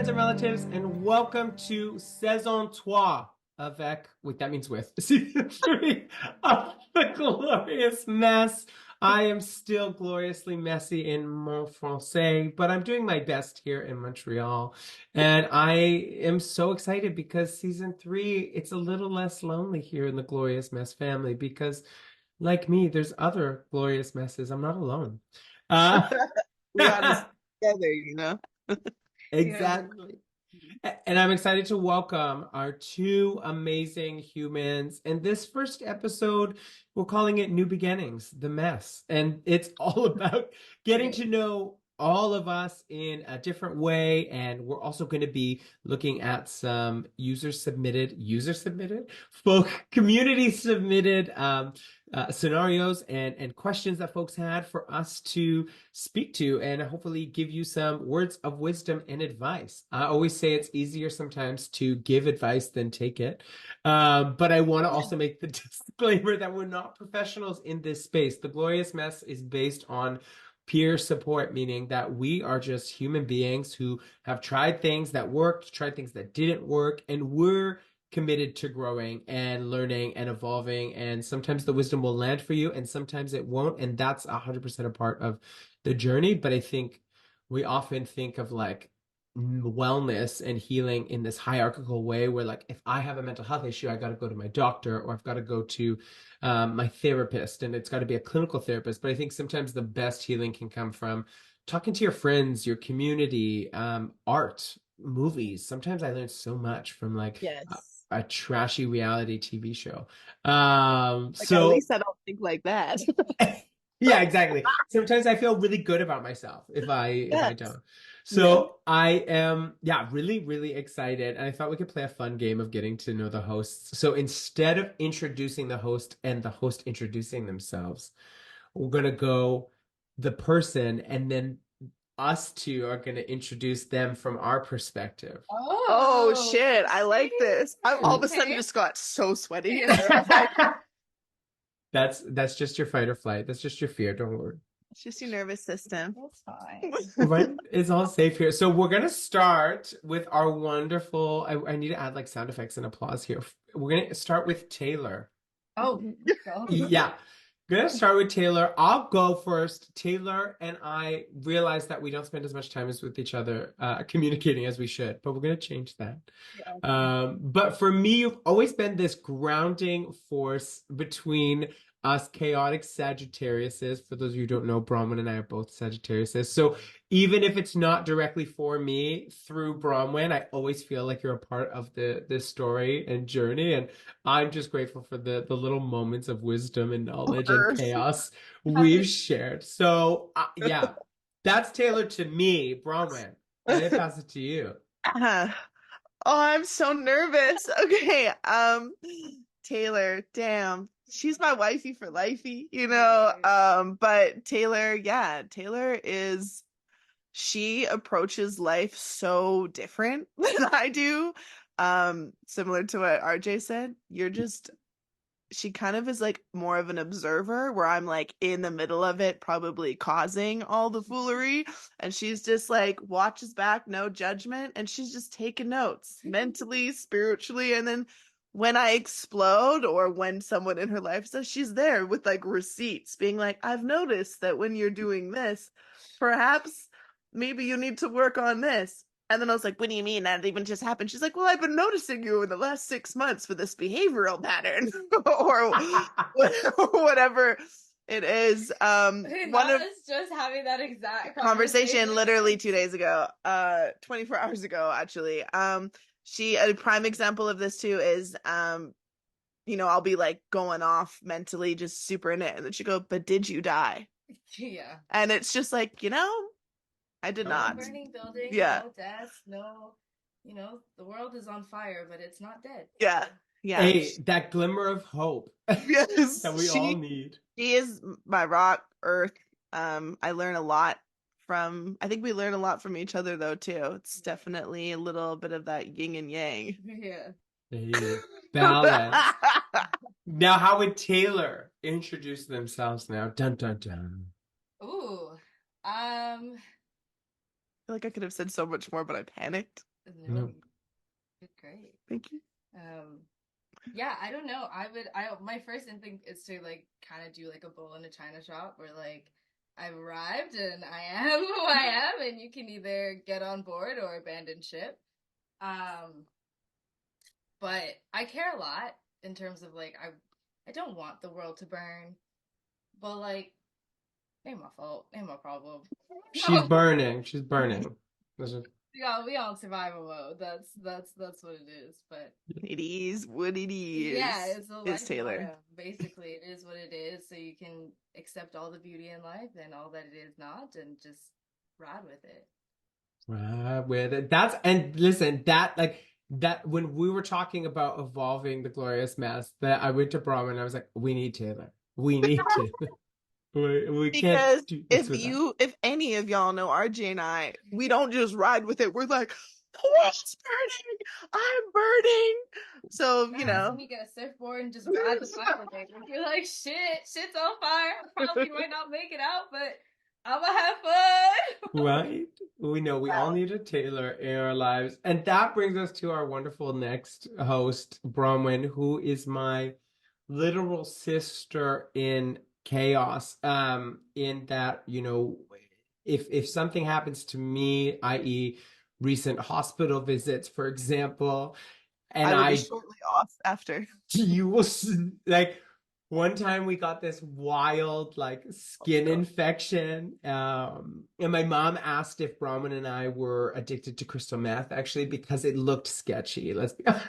friends and relatives, and welcome to Saison 3 avec, wait, that means with, season 3 of The Glorious Mess. I am still gloriously messy in mon français, but I'm doing my best here in Montreal. And I am so excited because season 3, it's a little less lonely here in the Glorious Mess family because, like me, there's other glorious messes. I'm not alone. Uh, We got this together, you know? Yeah. exactly. And I'm excited to welcome our two amazing humans. In this first episode, we're calling it New Beginnings, The Mess. And it's all about getting to know all of us in a different way. And we're also going to be looking at some user submitted, folk community submitted scenarios and questions that folks had for us to speak to and hopefully give you some words of wisdom and advice. I always say it's easier sometimes to give advice than take it. But I want to also make the disclaimer that we're not professionals in this space. The Glorious Mess is based on peer support, meaning that we are just human beings who have tried things that worked, tried things that didn't work, and we're committed to growing and learning and evolving. And sometimes the wisdom will land for you and sometimes it won't. And that's 100% a part of the journey. But I think we often think of like wellness and healing in this hierarchical way where like if I have a mental health issue, I got to go to my doctor or I've got to go to my therapist, and it's got to be a clinical therapist. But I think sometimes the best healing can come from talking to your friends, your community, art, movies. Sometimes I learned so much from like Yes. a trashy reality TV show. Like, at So least I don't think like that. yeah, exactly. Sometimes I feel really good about myself if I Yes. don't. Yeah. So I am, yeah, really, really excited. And I thought we could play a fun game of getting to know the hosts. So instead of introducing the host and the host introducing themselves, we're gonna go the person and then us two are gonna introduce them from our perspective. Oh, Oh, shit. I like this. I all of a sudden okay. just got so sweaty and nervous. That's just your fight or flight. That's just your fear. Don't worry. It's just your nervous system. That's fine. Right? It's all safe here. So we're gonna start with our wonderful. I need to add like sound effects and applause here. We're gonna start with Taylor. Oh, go. Yeah. Gonna start with Taylor. I'll go first. Taylor and I realize that we don't spend as much time as with each other communicating as we should, but we're gonna change that. Yeah. But for me, you've always been this grounding force between us chaotic Sagittariuses. For those of you who don't know, Bronwyn and I are both Sagittariuses. So even if it's not directly for me through Bronwyn, I always feel like you're a part of the story and journey. And I'm just grateful for the little moments of wisdom and knowledge and Earth. chaos we've shared. So yeah, that's Taylor to me. Bronwyn, I'm gonna pass it to you. Oh, I'm so nervous. Okay. Taylor, damn. She's my wifey for lifey, you know. But Taylor, yeah, Taylor is she approaches life so different than I do. Similar to what RJ said, she kind of is like more of an observer where I'm like in the middle of it, probably causing all the foolery. And she's just like watches back, no judgment. And she's just taking notes mentally, spiritually. And then when I explode or when someone in her life says, she's there with like receipts being like, I've noticed that when you're doing this, perhaps maybe you need to work on this. And then I was like, what do you mean that even just happened? She's like, well, I've been noticing you in the last 6 months for this behavioral pattern or whatever it is. That One of was just having that exact conversation literally 2 days ago, 24 hours ago, actually. A prime example of this too is, I'll be like going off mentally, just super in it. And then she go, but did you die? Yeah. And it's just like, I did No not. Burning building, Yeah. no death, no, the world is on fire, but it's not dead. Yeah. Yeah. Hey, that glimmer of hope Yes. that we all need. She is my rock, earth. I learn a lot I think we learn a lot from each other though too. It's definitely a little bit of that yin and yang. Yeah. Hey, balance. Now, how would Taylor introduce themselves now? Dun dun dun. Ooh. I feel like I could have said so much more, but I panicked. No, you did great. Thank you. Yeah, I don't know. My first instinct is to like kind of do like a bull in a china shop where like I've arrived and I am who I am and you can either get on board or abandon ship. Um, but I care a lot in terms of like I don't want the world to burn, but like ain't my fault, ain't my problem. She's burning. She's burning. Yeah, we all in survival mode. That's what it is. But It is what it yeah, is. it's a Is life Taylor. motto. Basically, it is what it is. So you can accept all the beauty in life and all that it is not, and just ride with it. With it. That's and listen, that when we were talking about evolving the glorious mess, that I went to Brahma and I was like, we need Taylor. We need to. We can't Because do this without. if any of y'all know RJ and I, we don't just ride with it. We're like, the world's burning. I'm burning. So, you So know. we get a surfboard and just ride the fire with it. You're like, shit's on fire. Probably might not make it out, but I'ma have fun. Right? We know we all need a Taylor in our lives. And that brings us to our wonderful next host, Bronwyn, who is my literal sister in chaos. In that, if something happens to me, i.e., recent hospital visits, for example, and I will be I shortly off after. you will like one time we got this wild like skin infection, and my mom asked if Brahman and I were addicted to crystal meth, actually, because it looked sketchy. Let's be honest.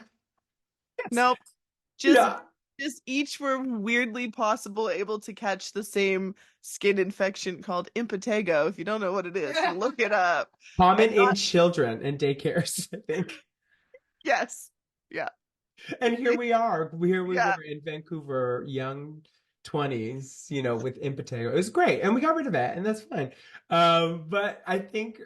Nope. Yeah. Just each were weirdly possible able to catch the same skin infection called impetigo. If you don't know what it is, look it up. Common And in children and daycares, I think. yes. Yeah. And here we are. Here we Yeah. were in Vancouver, young 20s, with impetigo. It was great. And we got rid of it, and that's fine. But I think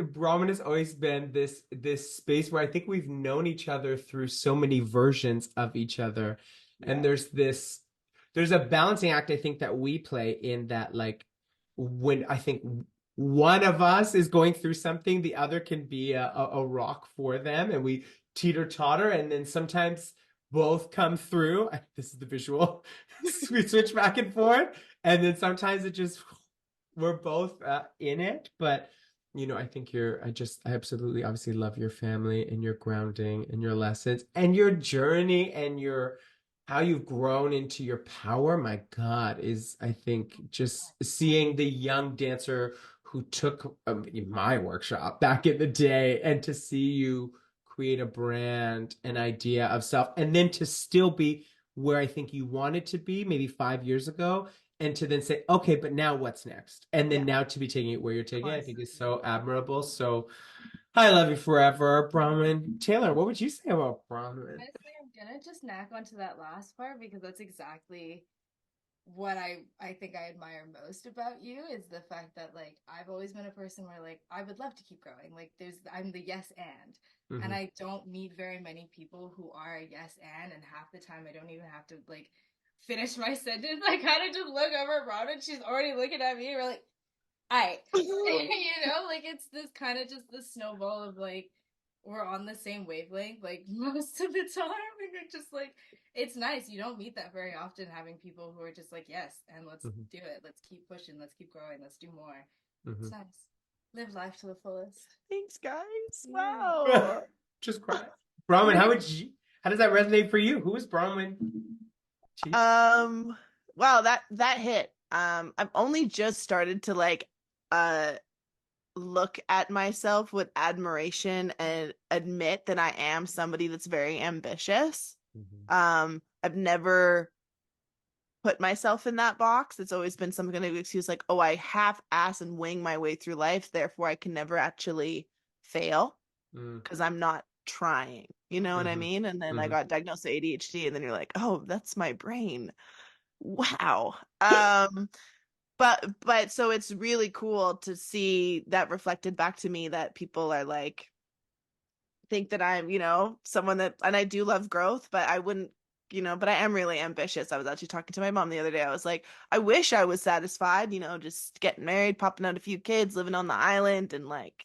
Brahman has always been this space where I think we've known each other through so many versions of each other. And there's a balancing act, I think, that we play in that, like, when I think one of us is going through something, the other can be a rock for them, and we teeter totter, and then sometimes both come through. This is the visual. We switch back and forth, and then sometimes it just we're both in it. But I think I absolutely obviously love your family and your grounding and your lessons and your journey and your how you've grown into your power. My God, is I think just seeing the young dancer who took my workshop back in the day, and to see you create a brand, an idea of self, and then to still be where I think you wanted to be maybe 5 years ago, and to then say, okay, but now what's next? And then now to be taking it where you're taking it, I think is so admirable. So I love you forever, Brahman. Taylor, what would you say about Brahman? Honestly, I'm gonna just knack onto that last part because that's exactly what I think I admire most about you is the fact that like I've always been a person where like I would love to keep growing. Like I'm the yes and I don't meet very many people who are a yes and half the time I don't even have to like finish my sentence. I kind of just look over at Rhoda and she's already looking at me. We're like, I, like it's this kind of just the snowball of like we're on the same wavelength like most of the time, and it's just like it's nice. You don't meet that very often, having people who are just like yes, and let's do it. Let's keep pushing. Let's keep growing. Let's do more. It's nice. Live life to the fullest. Thanks, guys. Wow. Just cry. Bronwyn, how does that resonate for you? Who is Bronwyn? Wow, that hit. I've only just started to like look at myself with admiration and admit that I am somebody that's very ambitious. I've never put myself in that box. It's always been some kind of excuse like, oh, I half-ass and wing my way through life, therefore I can never actually fail because I'm not trying. You know what I mean? And then I got diagnosed with ADHD, and then you're like, oh, that's my brain. Wow. But so it's really cool to see that reflected back to me, that people are like think that I'm, someone that, and I do love growth, but I wouldn't, but I am really ambitious. I was actually talking to my mom the other day. I was like, I wish I was satisfied, just getting married, popping out a few kids, living on the island, and like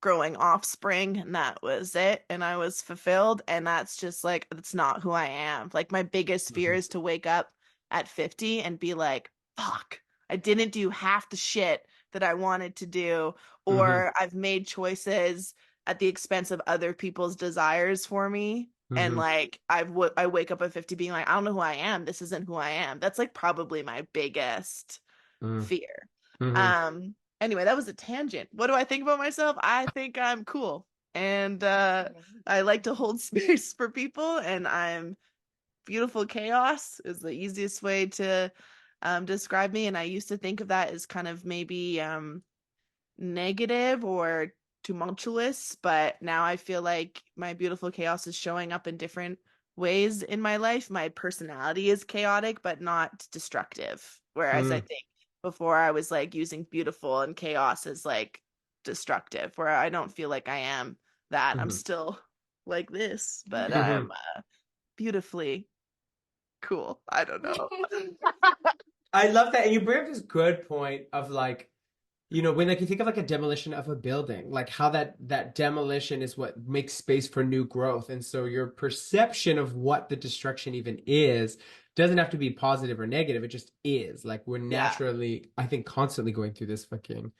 growing offspring, and that was it. And I was fulfilled. And that's just like, that's not who I am. Like, my biggest fear Mhm. is to wake up at 50 and be like, fuck, I didn't do half the shit that I wanted to do, Mhm. or I've made choices at the expense of other people's desires for me. And Mhm. like, I wake up at 50 being like, I don't know who I am. This isn't who I am. That's like probably my biggest Mhm. fear. Mhm. Anyway, that was a tangent. What do I think about myself? I think I'm cool. And I like to hold space for people, and I'm beautiful chaos is the easiest way to describe me. And I used to think of that as kind of maybe negative or tumultuous, but now I feel like my beautiful chaos is showing up in different ways in my life. My personality is chaotic, but not destructive. Whereas I Mhm. think before I was like using beautiful and chaos as like destructive, where I don't feel like I am that. I'm Mhm. still like this, but I'm Mhm. beautifully cool. I don't know. I love that. And you bring up this good point of like, when like you think of like a demolition of a building, like how that demolition is what makes space for new growth. And so your perception of what the destruction even is doesn't have to be positive or negative. It just is. Like we're Yeah, naturally, I think, constantly going through this fucking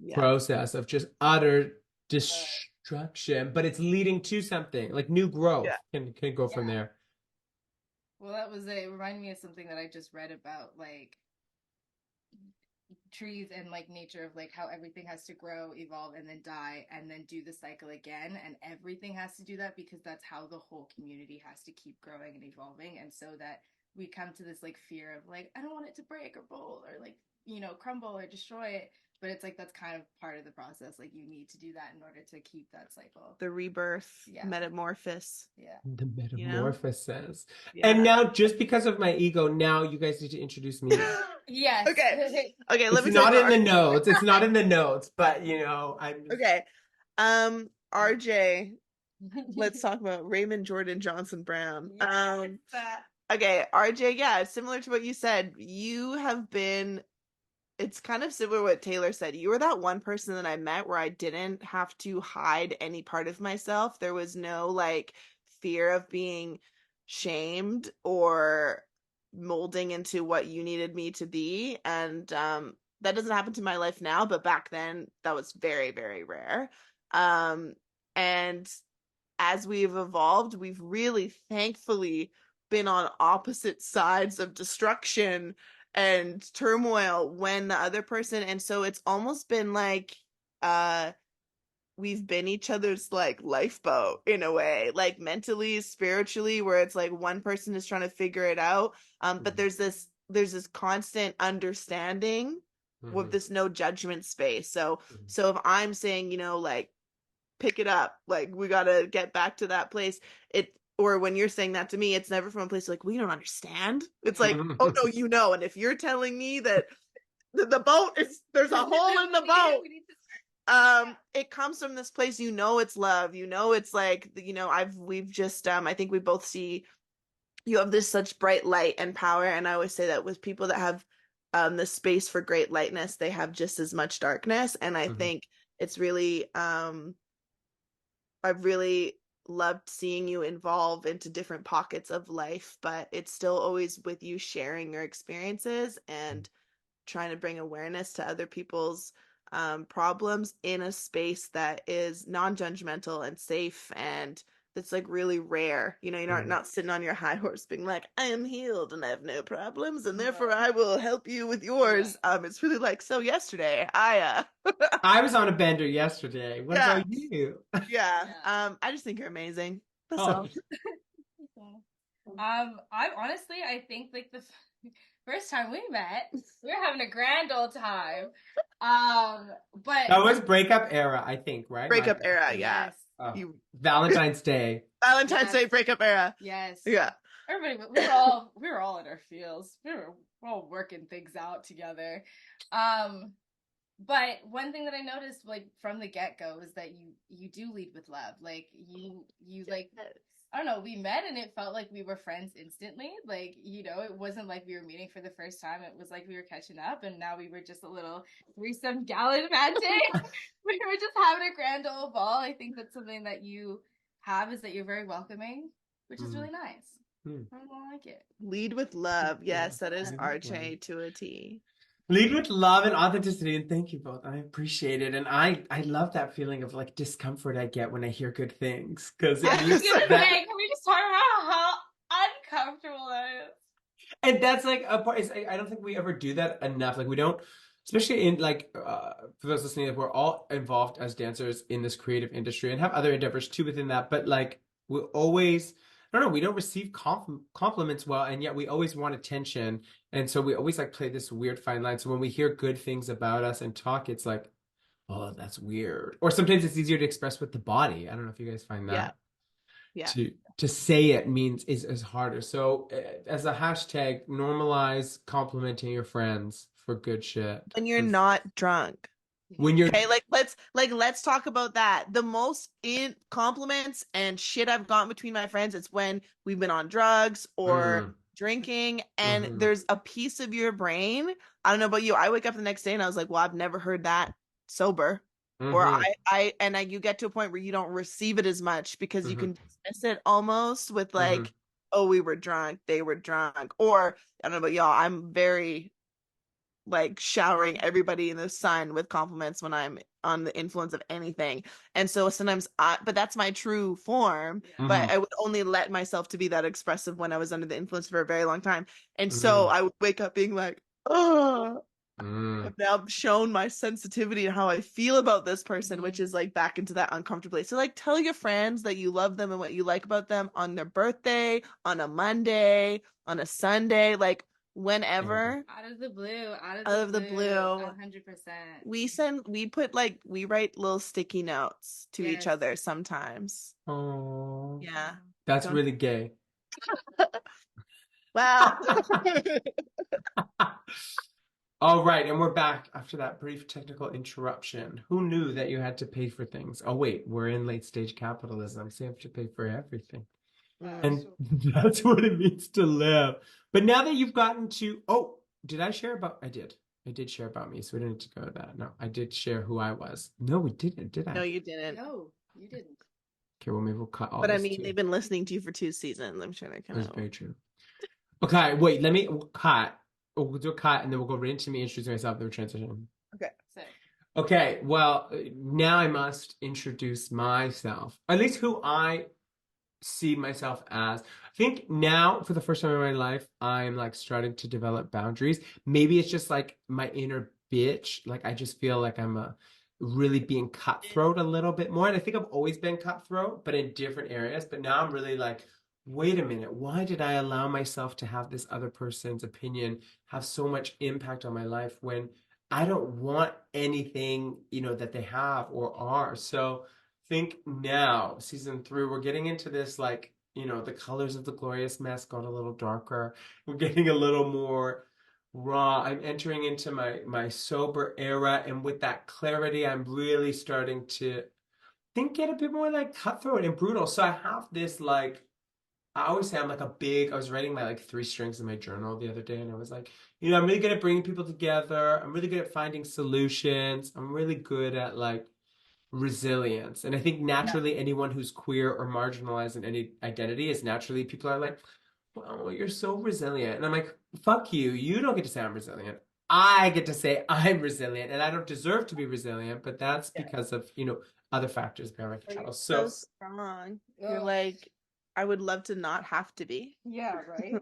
yeah, process of just utter destruction, but it's leading to something like new growth yeah, can go from Yeah. there. Well, that was it. Reminded me of something that I just read about, like trees and like nature of like how everything has to grow, evolve, and then die, and then do the cycle again. And everything has to do that because that's how the whole community has to keep growing and evolving. And so that we come to this like fear of like, I don't want it to break or bowl or like, crumble or destroy it. But it's like that's kind of part of the process. Like you need to do that in order to keep that cycle. the rebirth, Yeah. metamorphosis, Yeah. The you know? metamorphosis. And Yeah. now, just because of my ego, now you guys need to introduce me. Yes. Okay. Okay, let It's me tell you not in about the notes. It's not in the notes, but I'm just Okay. RJ, let's talk about Raymond Jordan Johnson Brown. Okay, RJ, yeah, similar to what you said, you have been, it's kind of similar to what Taylor said. You were that one person that I met where I didn't have to hide any part of myself. There was no like fear of being shamed or molding into what you needed me to be. And that doesn't happen to my life now, but back then that was very, very rare. Um, and as we've evolved, we've really thankfully been on opposite sides of destruction and turmoil when the other person, and so it's almost been like uh we've been each other's like lifeboat in a way, like mentally, spiritually, where it's like one person is trying to figure it out, but Mhm. there's this constant understanding with Mhm. this no judgment space. so Mhm. so if I'm saying, like, pick it up, like we gotta get back to that place, it, or when you're saying that to me, it's never from a place like we don't understand. It's like, oh no, and if you're telling me that the boat is, there's a hole in the boat, it comes from this place, it's love, it's like, we've just I think we both see you have this such bright light and power, and I always say that with people that have the space for great lightness, they have just as much darkness. And I Mhm. think it's really I've really loved seeing you evolve into different pockets of life, but it's still always with you sharing your experiences and trying to bring awareness to other people's problems in a space that is non-judgmental and safe, and that's like really rare. You're not, Mhm. not sitting on your high horse being like, I am healed and I have no problems and therefore I will help you with yours. It's really like, so yesterday I was on a bender yesterday. What yeah, about you? yeah. Yeah. I just think you're amazing. That's Oh, all. I honestly, I think like the first time we met, we were having a grand old time. But that was breakup era, I think, right? My Breakup era, yeah. yes, You Valentine's Day. Valentine's yes, Day breakup era. yes. Yeah. Everybody, we were all in our fields. We were all working things out together. Um, but one thing that I noticed, like from the get go, is that you do lead with love. Like you like Yes. I don't know, we met and it felt like we were friends instantly. Like, you know, it wasn't like we were meeting for the first time. It was like we were catching up and now we were just a little threesome gallivanting. We were just having a grand old ball. I think that's something that you have is that you're very welcoming, which is really nice. I like it. Lead with love. Yes, that is Lead with love. RJ to a T. Lead with love and authenticity, and thank you both. I appreciate it, and I love that feeling of like discomfort I get when I hear good things because I it was means gonna that, say, can we just talk about how uncomfortable that is? and that's like a part. I don't think we ever do that enough. Like we don't, especially in like for those listening, like, we're all involved as dancers in this creative industry and have other endeavors too within that. But like we always, I don't know, we don't receive compliments well, and yet we always want attention. And so we always like play this weird fine line. So when we hear good things about us and talk, it's like, oh, that's weird. Or sometimes it's easier to express with the body. I don't know if you guys find Yeah. that. Yeah. To say it means is harder. So as a hashtag, normalize complimenting your friends for good shit. When you're not drunk. When you're Okay, let's talk about that. The most in compliments and shit I've gotten between my friends, it's when we've been on drugs or drinking, and there's a piece of your brain. I don't know about you. I wake up the next day and I was like, well, I've never heard that sober. Or you get to a point where you don't receive it as much because you can dismiss it almost with like, oh, we were drunk, they were drunk. Or I don't know about y'all, I'm very like showering everybody in the sun with compliments when I'm on the influence of anything. And so sometimes but that's my true form. But I would only let myself to be that expressive when I was under the influence for a very long time. And so I would wake up being like, oh, I've now shown my sensitivity and how I feel about this person, which is like back into that uncomfortable. So like tell your friends that you love them and what you like about them on their birthday, on a Monday, on a Sunday, like whenever. Out of the blue, Out of the blue. 100%. We write little sticky notes to each other sometimes. Oh, yeah, that's really gay. Well, all right, and we're back after that brief technical interruption. Who knew that you had to pay for things? Oh wait, we're in late stage capitalism, so you have to pay for everything. And that's what it means to live. But now that you've gotten to, oh, did I share about, I did share about me, so we didn't need to go to that. No, I did share who I was. No, we didn't, did I? No, you didn't. No, you didn't. Okay, well, maybe we'll cut all But I this mean, too. they've been listening to you for 2 seasons. I'm sure they're kind That's of. very true. Okay, wait, we'll cut. We'll do a cut, and then we'll go right into me introducing myself, then we'll transition. Okay. Okay, well, now I must introduce myself, at least who I see myself as. I think now, for the first time in my life, I'm like starting to develop boundaries. Maybe it's just like my inner bitch. Like I just feel like I'm really being cutthroat a little bit more. And I think I've always been cutthroat, but in different areas. But now I'm really like, wait a minute, why did I allow myself to have this other person's opinion have so much impact on my life when I don't want anything, that they have or are? So think now, season 3, we're getting into this like, the colors of the glorious mess got a little darker. We're getting a little more raw. I'm entering into my sober era, and with that clarity, I'm really starting to get a bit more like cutthroat and brutal. So I have this like, I always say I'm like I was writing my like 3 strings in my journal the other day, and I was like, I'm really good at bringing people together. I'm really good at finding solutions. I'm really good at like resilience. And I think naturally anyone who's queer or marginalized in any identity is naturally, people are like, well, you're so resilient. And I'm like, fuck you. You don't get to say I'm resilient. I get to say I'm resilient, and I don't deserve to be resilient, but that's because of, other factors behind my control. So strong. You're like, I would love to not have to be. Yeah, right.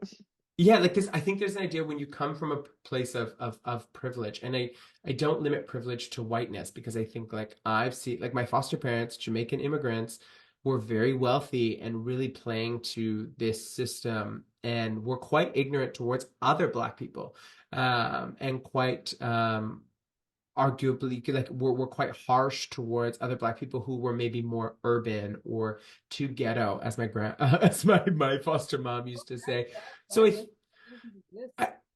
Yeah, like this, I think there's an idea when you come from a place of privilege, and I don't limit privilege to whiteness, because I think like I've seen like my foster parents, Jamaican immigrants, were very wealthy and really playing to this system, and were quite ignorant towards other Black people, and quite arguably like we're quite harsh towards other Black people who were maybe more urban or too ghetto, as as my foster mom used to say. So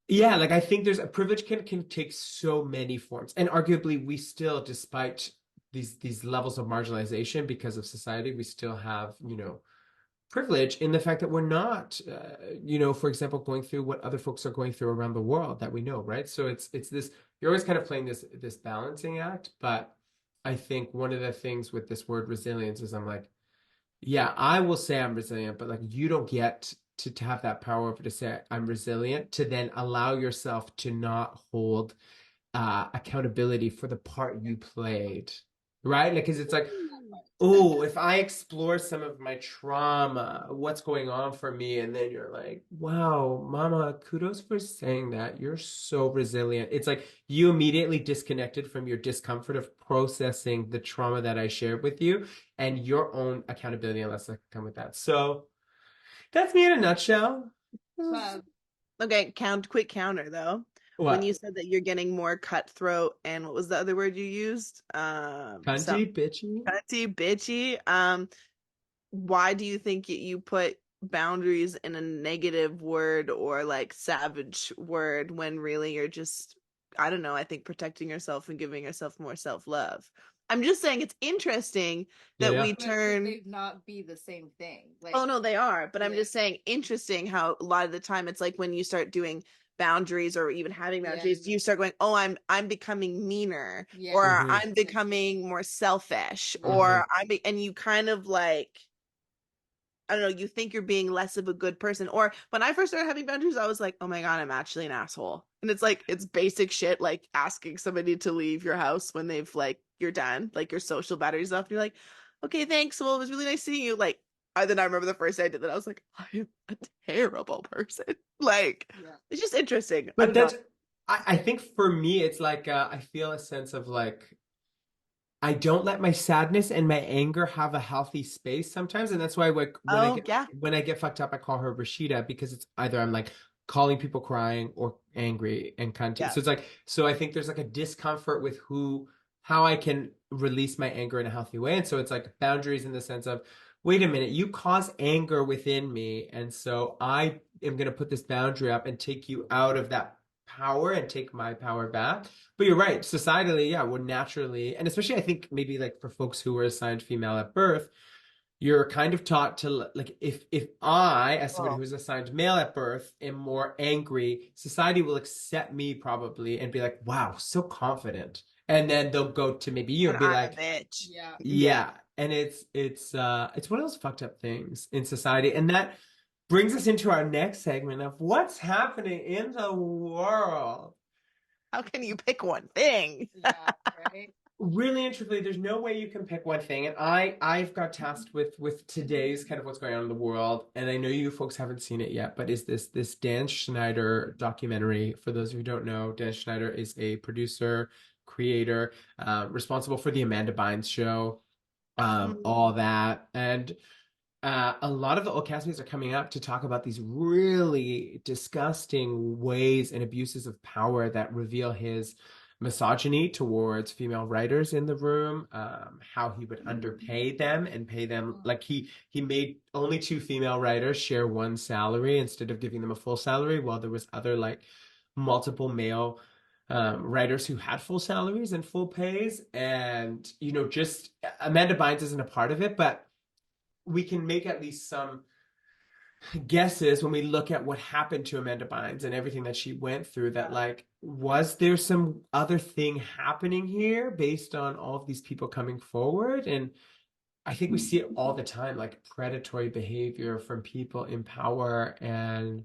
yeah, like I think there's a privilege can take so many forms, and arguably we still, despite these levels of marginalization because of society, we still have privilege in the fact that we're not, for example, going through what other folks are going through around the world that we know, right? So it's this, you're always kind of playing this balancing act. But I think one of the things with this word resilience is I'm like, yeah, I will say I'm resilient, but like you don't get to have that power over to say I'm resilient to then allow yourself to not hold accountability for the part you played, right? Like, because it's like, oh, if I explore some of my trauma, what's going on for me, and then you're like, wow, mama, kudos for saying that. You're so resilient. It's like you immediately disconnected from your discomfort of processing the trauma that I shared with you and your own accountability and lesson come with that. So that's me in a nutshell. Wow. Okay, quick counter though. When What? you said that you're getting more cutthroat, and what was the other word you used? Cunty, bitchy? Cutty, bitchy. Why do you think you put boundaries in a negative word or like savage word when really you're just, I don't know, I think protecting yourself and giving yourself more self-love? I'm just saying it's interesting Yeah, that yeah. we But turn. they not be the same thing. Like, Oh no, they are. But I'm yeah, just saying interesting how a lot of the time it's like when you start doing boundaries or even having yeah, boundaries, you start going, "Oh, I'm becoming meaner yeah. or Hmm. I'm becoming more selfish Hmm. or and you kind of like, I don't know, you think you're being less of a good person. Or when I first started having boundaries, I was like, oh my God, I'm actually an asshole. And it's like, it's basic shit, like asking somebody to leave your house when they've like, you're done, like your social battery's up. And you're like, okay, thanks. Well, it was really nice seeing you. Like, then I remember the first day I did that, I was like, I am a terrible person. Like, Yeah. it's just interesting. I But don't know. that's, I think for me, it's like, I feel a sense of like, I don't let my sadness and my anger have a healthy space sometimes, and that's why like Oh, yeah. when I get fucked up, I call her Rashida because it's either I'm like calling people crying or angry and cunty. Yeah. So it's like so I think there's like a discomfort with how I can release my anger in a healthy way, and so it's like boundaries in the sense of wait a minute, you cause anger within me, and so I am going to put this boundary up and take you out of that power and take my power back. But you're right. Societally, yeah, we're naturally, and especially I think maybe like for folks who were assigned female at birth, you're kind of taught to like if I, as somebody Oh, who's assigned male at birth, am more angry, society will accept me probably and be like, wow, so confident. And then they'll go to maybe you and and be I'm a like, bitch. Yeah. Yeah. yeah. And it's one of those fucked up things in society. And that brings us into our next segment of what's happening in the world. How can you pick one thing? Yeah. Right. Really and truthfully, there's no way you can pick one thing. And I've got tasked with today's kind of what's going on in the world. And I know you folks haven't seen it yet, but is this Dan Schneider documentary. For those of you who don't know, Dan Schneider is a producer, creator, responsible for the Amanda Bynes show, all Mm. that. And a lot of the old castmates are coming up to talk about these really disgusting ways and abuses of power that reveal his misogyny towards female writers in the room, how he would underpay them and pay them like he made only two female writers share one salary instead of giving them a full salary, while there was other like multiple male writers who had full salaries and full pays. And just Amanda Bynes isn't a part of it, but we can make at least some guesses when we look at what happened to Amanda Bynes and everything that she went through, that like was there some other thing happening here based on all of these people coming forward. And I think we see it all the time, like predatory behavior from people in power, and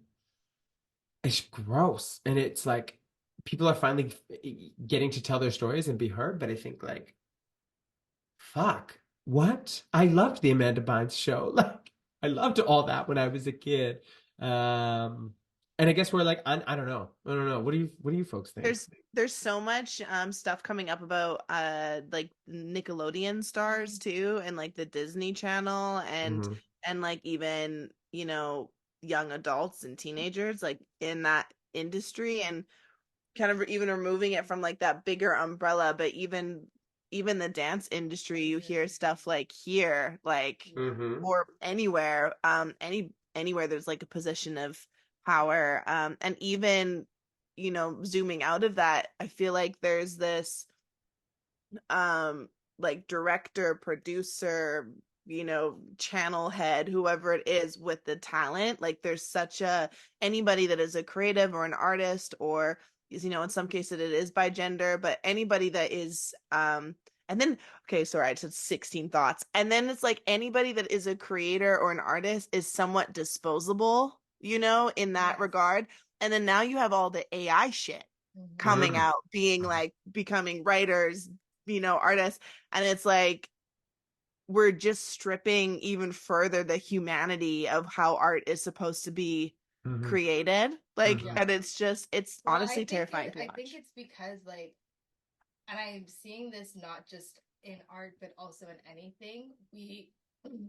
it's gross. And it's like people are finally getting to tell their stories and be heard, but I think like fuck. What? I loved the Amanda Bynes show. Like, I loved all that when I was a kid. Um, and I guess we're like, I don't know. I don't know. What do you folks think? There's so much stuff coming up about like Nickelodeon stars too, and like the Disney Channel, Hmm. and like even, young adults and teenagers like in that industry, and kind of even removing it from like that bigger umbrella. But even the dance industry, you hear stuff like here, like, Hmm. or anywhere, anywhere there's like a position of power, and even, zooming out of that, I feel like there's this, like director, producer, channel head, whoever it is with the talent. Like there's such a, anybody that is a creative or an artist, or in some cases it is by gender, but anybody that is and then, okay, sorry, I said 16 thoughts. And then it's like anybody that is a creator or an artist is somewhat disposable, in that Yes. regard. And then now you have all the AI shit coming Mm. out, being like becoming writers, artists. And it's like we're just stripping even further the humanity of how art is supposed to be Mhm. created. Like, Mhm. and it's Well, honestly terrifying to I watch. think it's because like, and I'm seeing this not just in art, but also in anything. We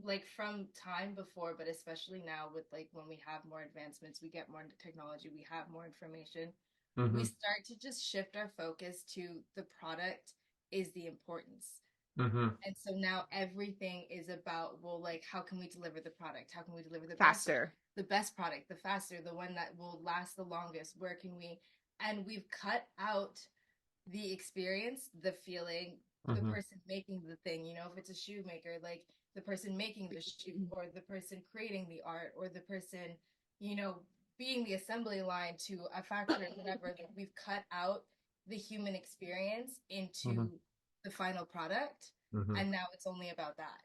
like from time before, but especially now with like when we have more advancements, we get more into technology, we have more information. We Mhm. start to just shift our focus to the product is the importance. Mhm. And so now everything is about, well, like, how can we deliver the product? How can we deliver Faster. the best product, the faster, the one that will last the longest? Where can we? And we've cut out the experience, the feeling, the Mhm. person making the thing. If it's a shoemaker, like the person making the shoe, or the person creating the art, or the person, you know, being the assembly line to a factory, or whatever. Like we've cut out the human experience into Mhm. the final product, Mhm. and now it's only about that.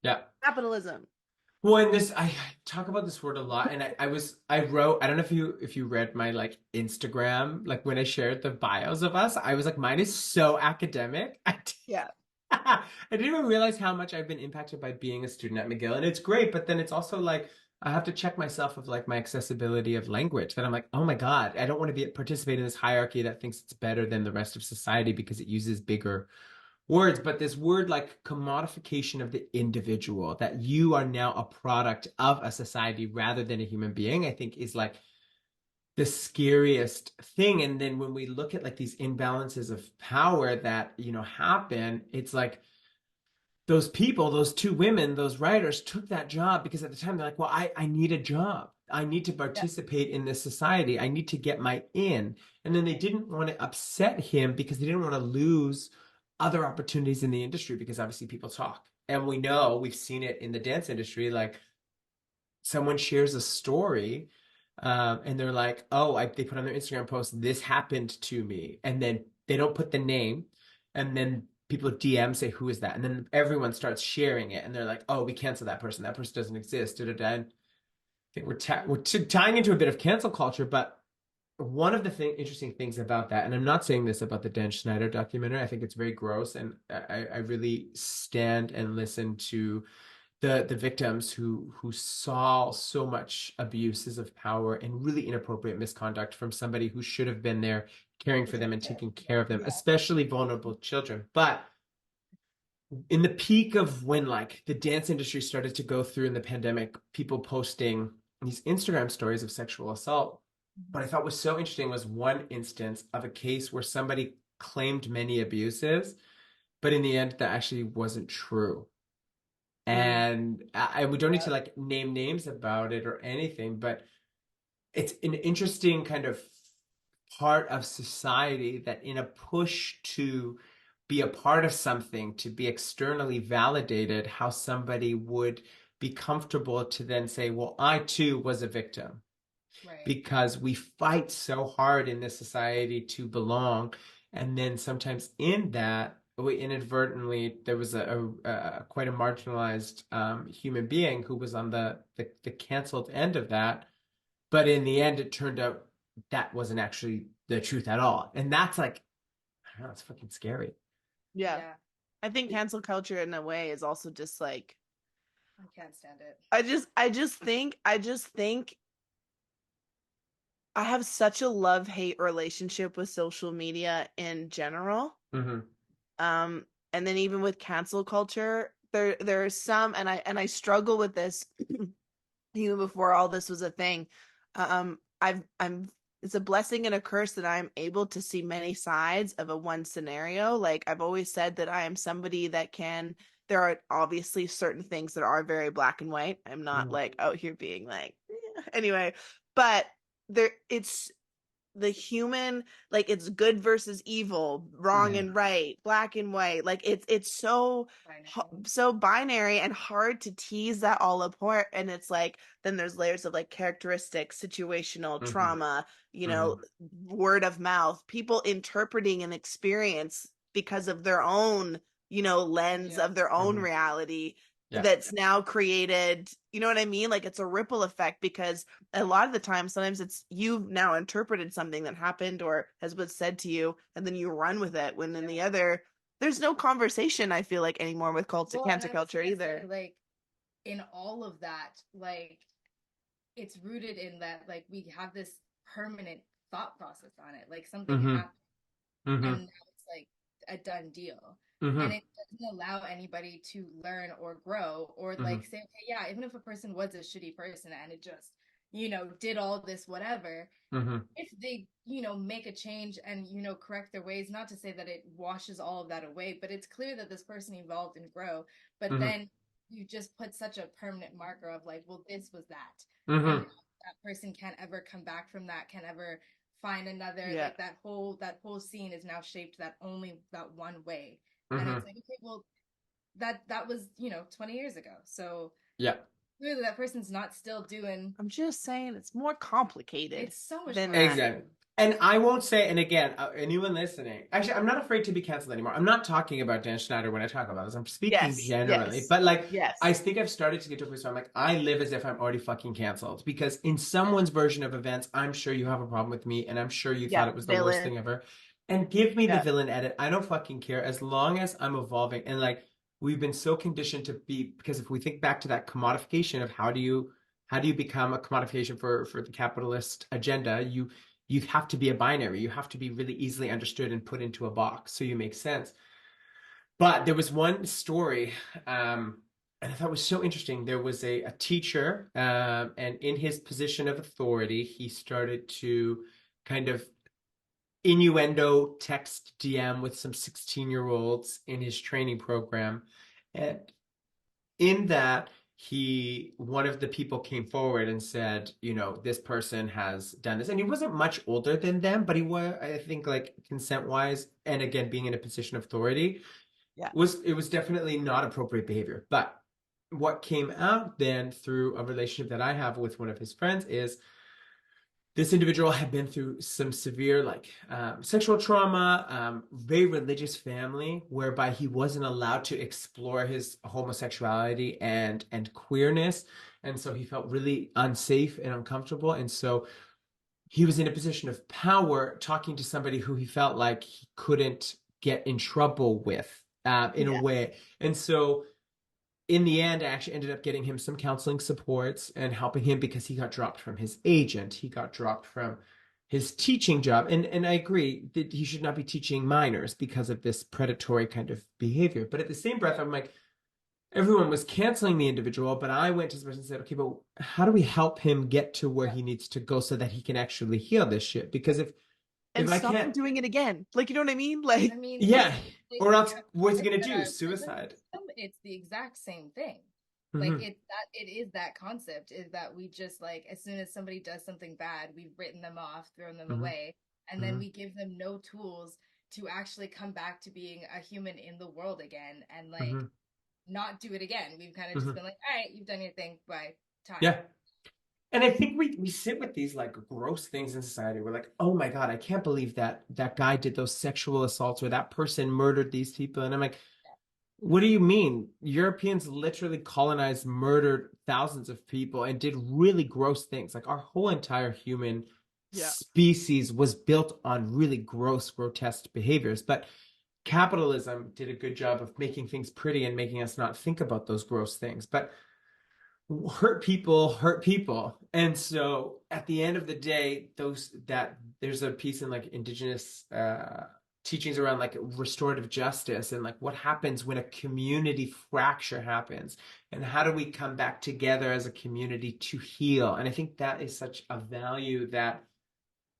Yeah. Capitalism. Well, and this I talk about this word a lot, and I wrote, I don't know if you read my like Instagram, like when I shared the bios of us, I was like, mine is so academic. Yeah. I didn't even realize how much I've been impacted by being a student at McGill, and it's great, but then it's also like I have to check myself of like my accessibility of language. That I'm like, oh my God, I don't want to be participate in this hierarchy that thinks it's better than the rest of society because it uses bigger words, but this word like commodification of the individual, that you are now a product of a society rather than a human being, I think is like the scariest thing. And then when we look at like these imbalances of power that, happen, it's like those people, those two women, those writers took that job because at the time they're like, well, I need a job. I need to Yeah. participate in this society. I need to get my in. And then they didn't want to upset him because they didn't want to lose other opportunities in the industry because obviously people talk. And we know we've seen it in the dance industry, like someone shares a story and they're like, oh, they put on their Instagram post, this happened to me. And then they don't put the name. And then people DM say, who is that? And then everyone starts sharing it. And they're like, oh, we cancel that person. That person doesn't exist. Da, da, da. And I think we're tying into a bit of cancel culture. But one of the interesting things about that, and I'm not saying this about the Dan Schneider documentary, I think it's very gross. And I really stand and listen to the victims who saw so much abuses of power and really inappropriate misconduct from somebody who should have been there caring for them and taking care of them, especially vulnerable children. But in the peak of when like the dance industry started to go through in the pandemic, people posting these Instagram stories of sexual assault, what I thought was so interesting was one instance of a case where somebody claimed many abuses, but in the end that actually wasn't true. And we don't need to like name names about it or anything, but it's an interesting kind of part of society that in a push to be a part of something, to be externally validated, how somebody would be comfortable to then say, well, I too was a victim, Right. because we fight so hard in this society to belong. And then sometimes in that, we inadvertently, there was a quite a marginalized human being who was on the canceled end of that. But in the end, it turned out that wasn't actually the truth at all. And that's like, I don't know, it's fucking scary. Yeah. Yeah. I think cancel culture in a way is also just like, I can't stand it. I just think I have such a love-hate relationship with social media in general. Mm-hmm. And then even with cancel culture, there are some, and I struggle with this even before all this was a thing. I'm it's a blessing and a curse that I'm able to see many sides of a one scenario. Like I've always said that I am somebody that can, there are obviously certain things that are very black and white. I'm not Mm-hmm. like out here being like anyway, but there it's the human, like it's good versus evil, wrong Yeah. and right, black and white. Like it's so Binary. so binary and hard to tease that all apart. And it's like then there's layers of like characteristics, situational Mm-hmm. trauma, you know, Mm-hmm. word of mouth, people interpreting an experience because of their own, you know, lens Yeah. of their own Mm-hmm. reality Yeah. that's now created, you know what I mean? Like it's a ripple effect because a lot of the time, sometimes it's you've now interpreted something that happened or has been said to you, and then you run with it. When in the other, there's no conversation, I feel like, anymore with Well, and cancer I was culture gonna say, either. like, in all of that, like, it's rooted in that, like, we have this permanent thought process on it. Like, something Mm-hmm. happened, Mm-hmm. and now it's like a done deal. And Mm-hmm. it doesn't allow anybody to learn or grow or Mm-hmm. like say, okay, yeah, even if a person was a shitty person and it just, did all this whatever, Mm-hmm. if they, make a change and, correct their ways, not to say that it washes all of that away, but it's clear that this person evolved and grow. But Mm-hmm. then you just put such a permanent marker of like, well, this was that. And Mm-hmm. now that person can't ever come back from that, can ever find another, Yeah. like that whole scene is now shaped that only that one way. And Mm-hmm. it's like, okay, well, that was, 20 years ago. So Yeah. clearly that person's not still doing. I'm just saying it's more complicated It's so much than more that. Exactly. And I won't say, and again, anyone listening, actually, I'm not afraid to be canceled anymore. I'm not talking about Dan Schneider when I talk about this. I'm speaking Yes, generally. yes, But like, I yes. think I've started to get to a place where I'm like, I live as if I'm already fucking canceled. Because in someone's version of events, I'm sure you have a problem with me, and I'm sure you Yeah, thought it was the worst villain. thing ever. And give me the Yeah, villain edit. I don't fucking care as long as I'm evolving. And like, we've been so conditioned to be, because if we think back to that commodification of how do you become a commodification for the capitalist agenda, you have to be a binary. You have to be really easily understood and put into a box so you make sense. But there was one story, and I thought it was so interesting. There was a teacher, and in his position of authority, he started to kind of innuendo text DM with some 16-year-olds in his training program. And in that, one of the people came forward and said, this person has done this, and he wasn't much older than them, but he was, I think, like consent wise, and again being in a position of authority, yeah. it was definitely not appropriate behavior. But what came out then through a relationship that I have with one of his friends is this individual had been through some severe like sexual trauma, very religious family, whereby he wasn't allowed to explore his homosexuality and queerness, and so he felt really unsafe and uncomfortable, and so he was in a position of power talking to somebody who he felt like he couldn't get in trouble with, in a Yeah. way. And so in the end, I actually ended up getting him some counseling supports and helping him because he got dropped from his agent. He got dropped from his teaching job. And I agree that he should not be teaching minors because of this predatory kind of behavior. But at the same breath, I'm like, everyone was canceling the individual, but I went to this person and said, okay, but how do we help him get to where Yeah. he needs to go so that he can actually heal this shit? Because if And I stop him can't, doing it again. Like, you know what I mean? Like, I mean, yeah, like or else our what's he our gonna at do? our prison Suicide. system, it's the exact same thing. Like Mm-hmm. it is that concept is that we just like as soon as somebody does something bad, we've written them off, thrown them Mm-hmm. away, and then Mm-hmm. we give them no tools to actually come back to being a human in the world again and Mm-hmm. like not do it again. We've kind of Mm-hmm. just been like, all right, you've done your thing, bye, time. Yeah. And I think we sit with these like gross things in society. We're like, oh my God, I can't believe that guy did those sexual assaults or that person murdered these people. And I'm like, what do you mean? Europeans literally colonized, murdered thousands of people and did really gross things. Like our whole entire human yeah. species was built on really gross, grotesque behaviors. But capitalism did a good job of making things pretty and making us not think about those gross things. But hurt people, and so at the end of the day, those that there's a piece in like indigenous teachings around like restorative justice and like what happens when a community fracture happens and how do we come back together as a community to heal. And I think that is such a value that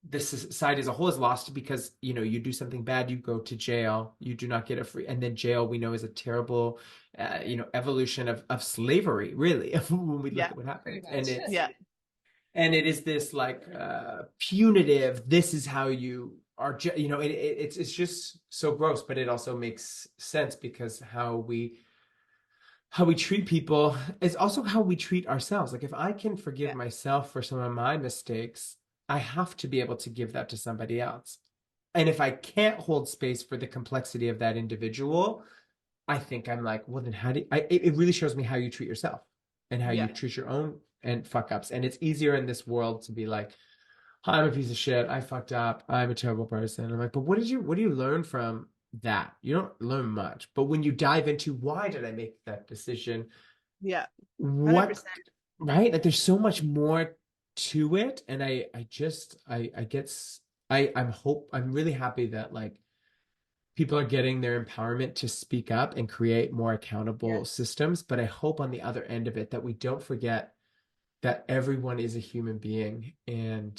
the society as a whole is lost because you do something bad, you go to jail, you do not get a free, and then jail we know is a terrible evolution of slavery, really, when we look Yeah. at what Pretty happens. And much. it's Yeah. and it is this like punitive, this is how you are, it's just so gross, but it also makes sense because how we treat people is also how we treat ourselves. Like if I can forgive Yeah. myself for some of my mistakes, I have to be able to give that to somebody else. And if I can't hold space for the complexity of that individual, I think I'm like, well, then how do it really shows me how you treat yourself and how you Yeah. treat your own and fuck ups. And it's easier in this world to be like, I'm a piece of shit. I fucked up. I'm a terrible person. I'm like, but what do you learn from that? You don't learn much. But when you dive into why did I make that decision? Yeah. What, 100%. right? Like there's so much more to it. And I guess I'm really happy that like people are getting their empowerment to speak up and create more accountable Yes. systems. But I hope on the other end of it that we don't forget that everyone is a human being and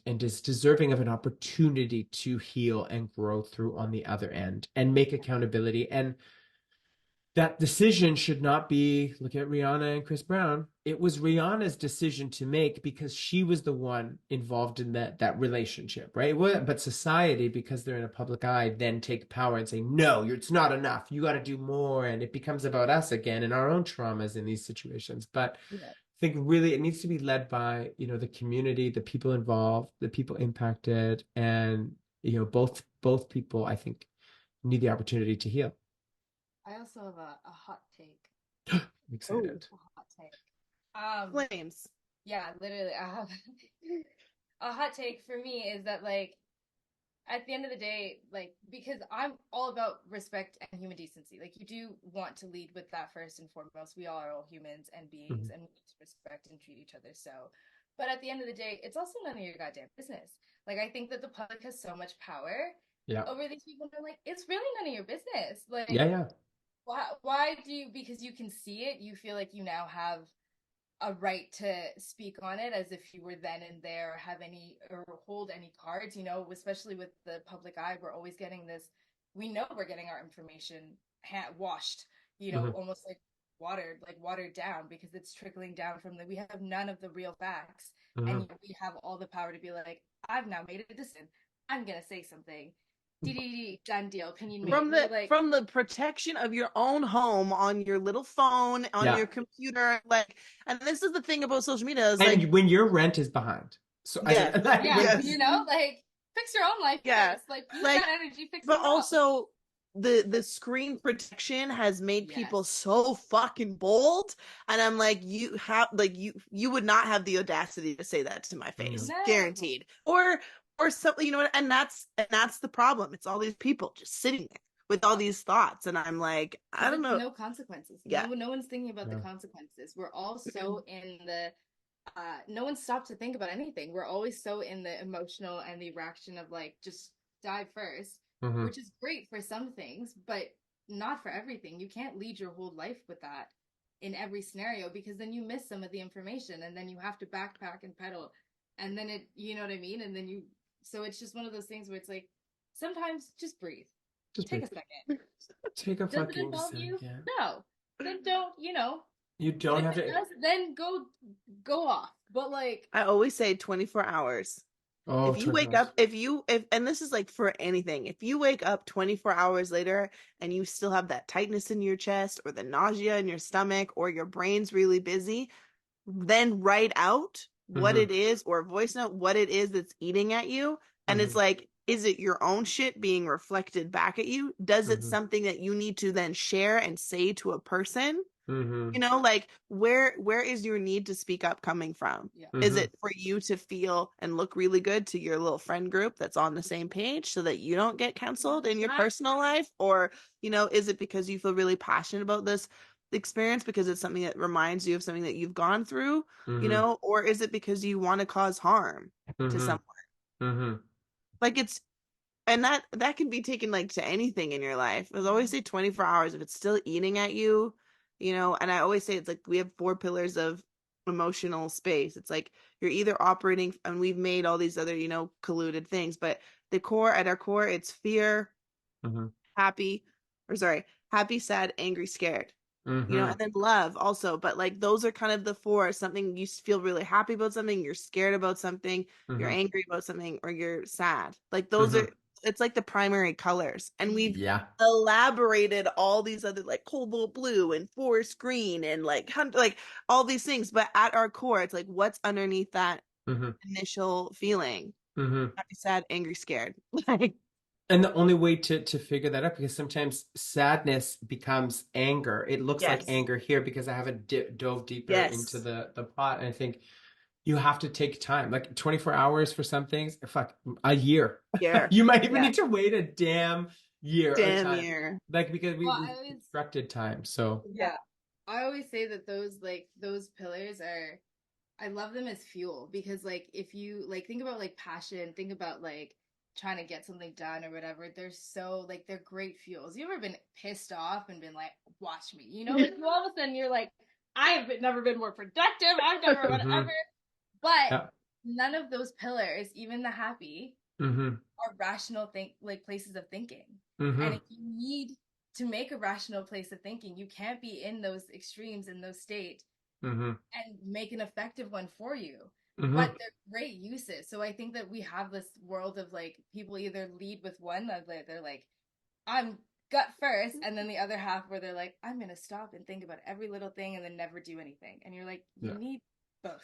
is deserving of an opportunity to heal and grow through on the other end and make accountability. And that decision should not be, look at Rihanna and Chris Brown. It was Rihanna's decision to make because she was the one involved in that relationship, right? But society, because they're in a public eye, then take power and say, no, it's not enough. You got to do more. And it becomes about us again and our own traumas in these situations. But Yeah. I think really it needs to be led by, the community, the people involved, the people impacted, and both people, I think, need the opportunity to heal. I also have a hot take. I'm Oh, excited. A hot take. Um, flames. yeah, literally, I have a hot take for me is that like at the end of the day, like because I'm all about respect and human decency. Like you do want to lead with that first and foremost. We all are all humans and beings, Mhm. and we need to respect and treat each other so. But at the end of the day, it's also none of your goddamn business. Like I think that the public has so much power Yeah. over these people, and I'm like, it's really none of your business. Yeah, Like, yeah. why do you? Because you can see it, you feel like you now have a right to speak on it as if you were then and there, have any or hold any cards, especially with the public eye. We're always getting this, we know we're getting our information washed, Hmm. almost like watered down because it's trickling down from we have none of the real facts. And Hmm. yet we have all the power to be like, I've now made a decision. I'm going to say something. DDD, done deal, opinion made. From And you're the like, from the protection of your own home on your little phone, on Yeah. your computer, like, and this is the thing about social media is like, And when your rent is behind. So I yes, don't like yeah, when yes, like fix your own life yeah, first. Like use like, that energy, fix but someone else. also the screen protection has made Yes. people so fucking bold, and I'm like, you have like you would not have the audacity to say that to my face, Mhm. No. guaranteed, or something, what, and that's the problem. It's all these people just sitting there with all these thoughts, and I'm like, I Because don't it's know. no consequences. Yeah. No one's thinking about the Yeah. consequences. We're all so in the no one stopped to think about anything. We're always so in the emotional and the reaction of like just dive first, Hmm. which is great for some things, but not for everything. You can't lead your whole life with that in every scenario because then you miss some of the information and then you have to backpack and pedal. And then you know what I mean? And then so it's just one of those things where it's like sometimes just breathe. Just Take breathe. a second. Take a Does it fucking involve you? second. No. Then don't, You but don't if have it to. does, then go off. But like, I always say 24 hours. Oh, If you 24 wake hours. up, if and this is like for anything, if you wake up 24 hours later and you still have that tightness in your chest or the nausea in your stomach or your brain's really busy, then write out what Hmm. it is or voice note what it is that's eating at you. And it's Hmm. like, is it your own shit being reflected back at you? Does it Hmm. something that you need to then share and say to a person? Hmm. Like where is your need to speak up coming from? yeah. Is Hmm. it for you to feel and look really good to your little friend group that's on the same page so that you don't get canceled in your personal life? Or, is it because you feel really passionate about this experience because it's something that reminds you of something that you've gone through, Hmm. or is it because you want to cause harm to Hmm. someone? Hmm. Like it's and that can be taken like to anything in your life. I always say 24 hours if it's still eating at you, and I always say it's like we have four pillars of emotional space. It's like you're either operating, and we've made all these other, colluded things, but at our core, it's fear, Hmm. happy, or sorry, happy, sad, angry, scared. you know, Mm-hmm. and then love also. But like those are kind of the four: something you feel really happy about, something you're scared about, something you're Mm-hmm. angry about, something, or you're sad. Like those are, Mm-hmm. it's like the primary colors. And we've Yeah. elaborated all these other like cobalt blue and forest green and like like all these things. But at our core, it's like what's underneath that Mm-hmm. initial feeling? Mm-hmm. Happy, sad, angry, scared. Like, And the only way to figure that out, because sometimes sadness becomes anger. It looks like yes, anger here because I haven't dove deeper into yes, the plot. And I think you have to take time, like 24 hours for some things. Fuck, a year. yeah, You might even yeah, need to wait a damn year or damn time, year. like because Well, we've constructed time. So Yeah. I always say that those pillars are, I love them as fuel, because like if you like think about like passion, think about like trying to get something done or whatever, they're so like they're great fuels. You ever been pissed off and been like, watch me, you know, like all of a sudden you're like, never been more productive, I've never mm-hmm. whatever. But Yeah. none of those pillars, even the happy, Mm-hmm. are rational think like places of thinking. And Mm-hmm. if you need to make a rational place of thinking, you can't be in those extremes, in those states, Mm-hmm. and make an effective one for you. But Mm-hmm. they're great uses. So I think that we have this world of like people either lead with one, like they're like, I'm gut first, and then the other half where they're like, I'm gonna stop and think about every little thing and then never do anything. And you're like, you Yeah. need both.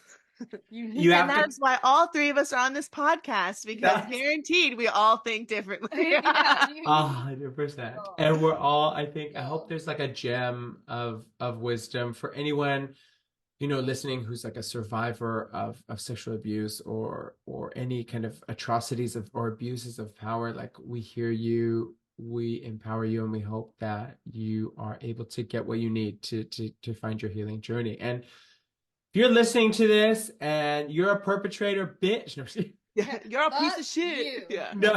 You You need And have that to. is why all three of us are on this podcast, because That's guaranteed we all think differently. yeah, you need 100%. both. And we're all, I think, I hope So there's like a gem of wisdom for anyone, listening who's like a survivor of sexual abuse or any kind of atrocities or abuses of power. Like we hear you, we empower you, and we hope that you are able to get what you need to find your healing journey. And if you're listening to this and you're a perpetrator, bitch, no, Yeah, you're a piece fuck of shit. you. Yeah. no,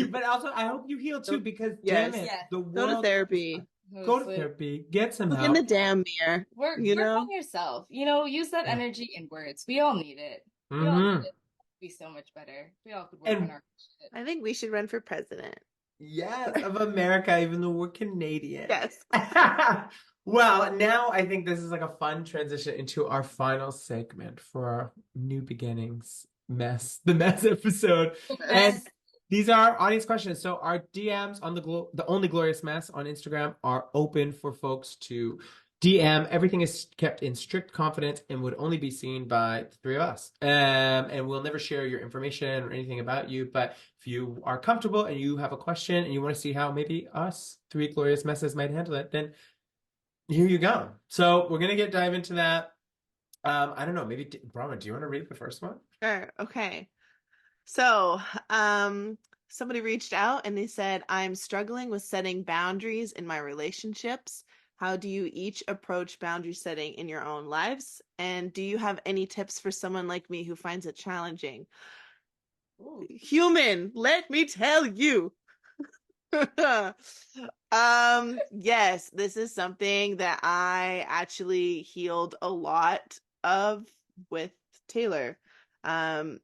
but also I hope you heal too, because damn Yes. it, Yes. the Go to world, therapy. go to Like, therapy, get some Look in the help. damn mirror. You work know? on yourself. You know, use that Yeah. energy in words. We all need it. We all need Mm-hmm. it to be so much better. We all could work on And our shit. I think we should run for president. yes, of America, even though we're Canadian. Yes. Well, now I think this is like a fun transition into our final segment for our New Beginnings the mess episode. And Mess. these are audience questions. So our DMs on the Only Glorious Mess on Instagram are open for folks to DM. Everything is kept in strict confidence and would only be seen by the three of us. And we'll never share your information or anything about you. But if you are comfortable and you have a question and you want to see how maybe us three glorious messes might handle it, then here you go. So we're gonna dive into that. I don't know. Maybe Brahma, do you want to read the first one? Sure. Okay. So, somebody reached out and they said, I'm struggling with setting boundaries in my relationships. How do you each approach boundary setting in your own lives? And do you have any tips for someone like me who finds it challenging? Ooh. Human, let me tell you. Yes, this is something that I actually healed a lot of with Taylor. Um,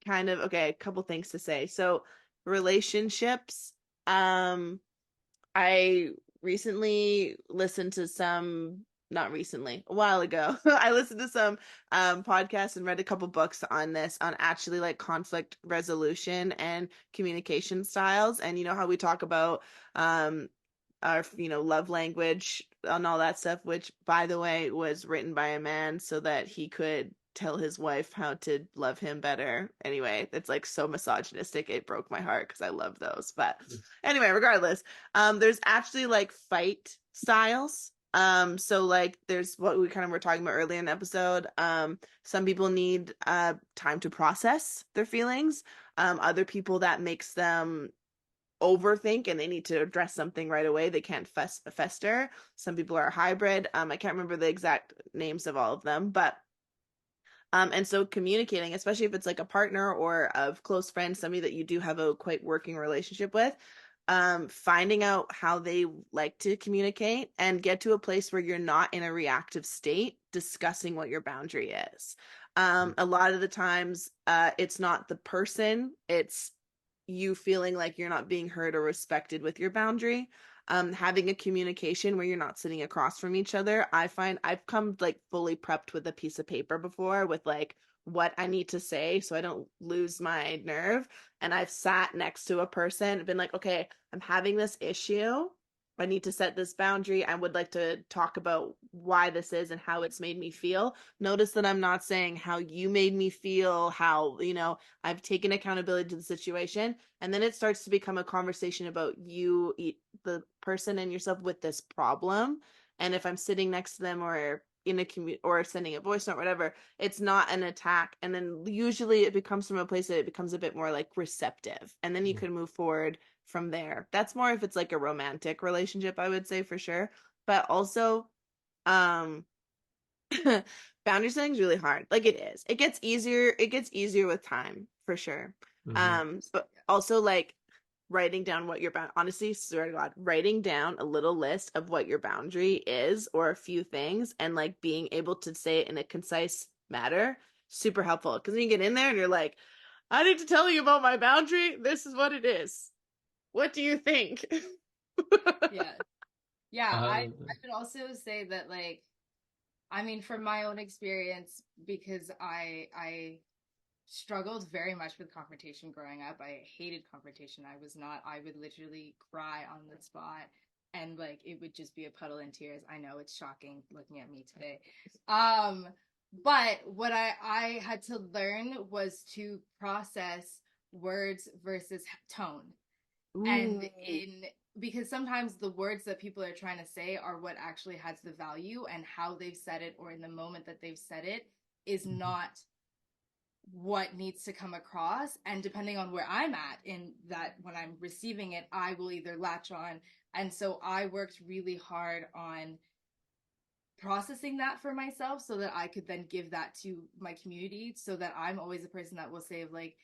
kind of, okay, a couple things to say. So, relationships, I recently listened to some, not recently, a while ago. I listened to some podcasts and read a couple books on this, on actually like conflict resolution and communication styles. And you know how we talk about our love language and all that stuff, which by the way was written by a man so that he could tell his wife how to love him better. Anyway, it's like so misogynistic, it broke my heart because I love those. But anyway, regardless, there's actually like fight styles. So like there's what we kind of were talking about earlier in the episode. Some people need time to process their feelings. Other people, that makes them overthink and they need to address something right away. They can't fester. Some people are hybrid. I can't remember the exact names of all of them, but and so communicating, especially if it's like a partner or a close friend, somebody that you do have a quite working relationship with, finding out how they like to communicate and get to a place where you're not in a reactive state, discussing what your boundary is. A lot of the times, it's not the person, it's you feeling like you're not being heard or respected with your boundary. having a communication where you're not sitting across from each other. I find I've come like fully prepped with a piece of paper before with like what I need to say so I don't lose my nerve. And I've sat next to a person and been like, okay, I'm having this issue. I need to set this boundary. I would like to talk about why this is and how it's made me feel. Notice that I'm not saying how you made me feel, how, I've taken accountability to the situation. And then it starts to become a conversation about you, the person and yourself with this problem. And if I'm sitting next to them or in a or sending a voice note, whatever, it's not an attack. And then usually it becomes from a place that it becomes a bit more like receptive. And then you can move forward from there. That's more if it's like a romantic relationship, I would say, for sure. But also, um boundary setting is really hard. Like it is. It gets easier with time, for sure. But also like writing down what your honestly, swear to God, writing down a little list of what your boundary is or a few things and like being able to say it in a concise manner, super helpful. Because when you get in there and you're like, I need to tell you about my boundary. This is what it is. What do you think? Yeah. I would also say that, like, I mean, from my own experience, because I struggled very much with confrontation growing up. I hated confrontation. I would literally cry on the spot, and like it would just be a puddle in tears. I know it's shocking looking at me today. But what I had to learn was to process words versus tone. And because sometimes the words that people are trying to say are what actually has the value, and how they've said it or in the moment that they've said it is not what needs to come across. And depending on where I'm at in that, when I'm receiving it, I will either latch on. And so I worked really hard on processing that for myself so that I could then give that to my community, so that I'm always the person that will say, like,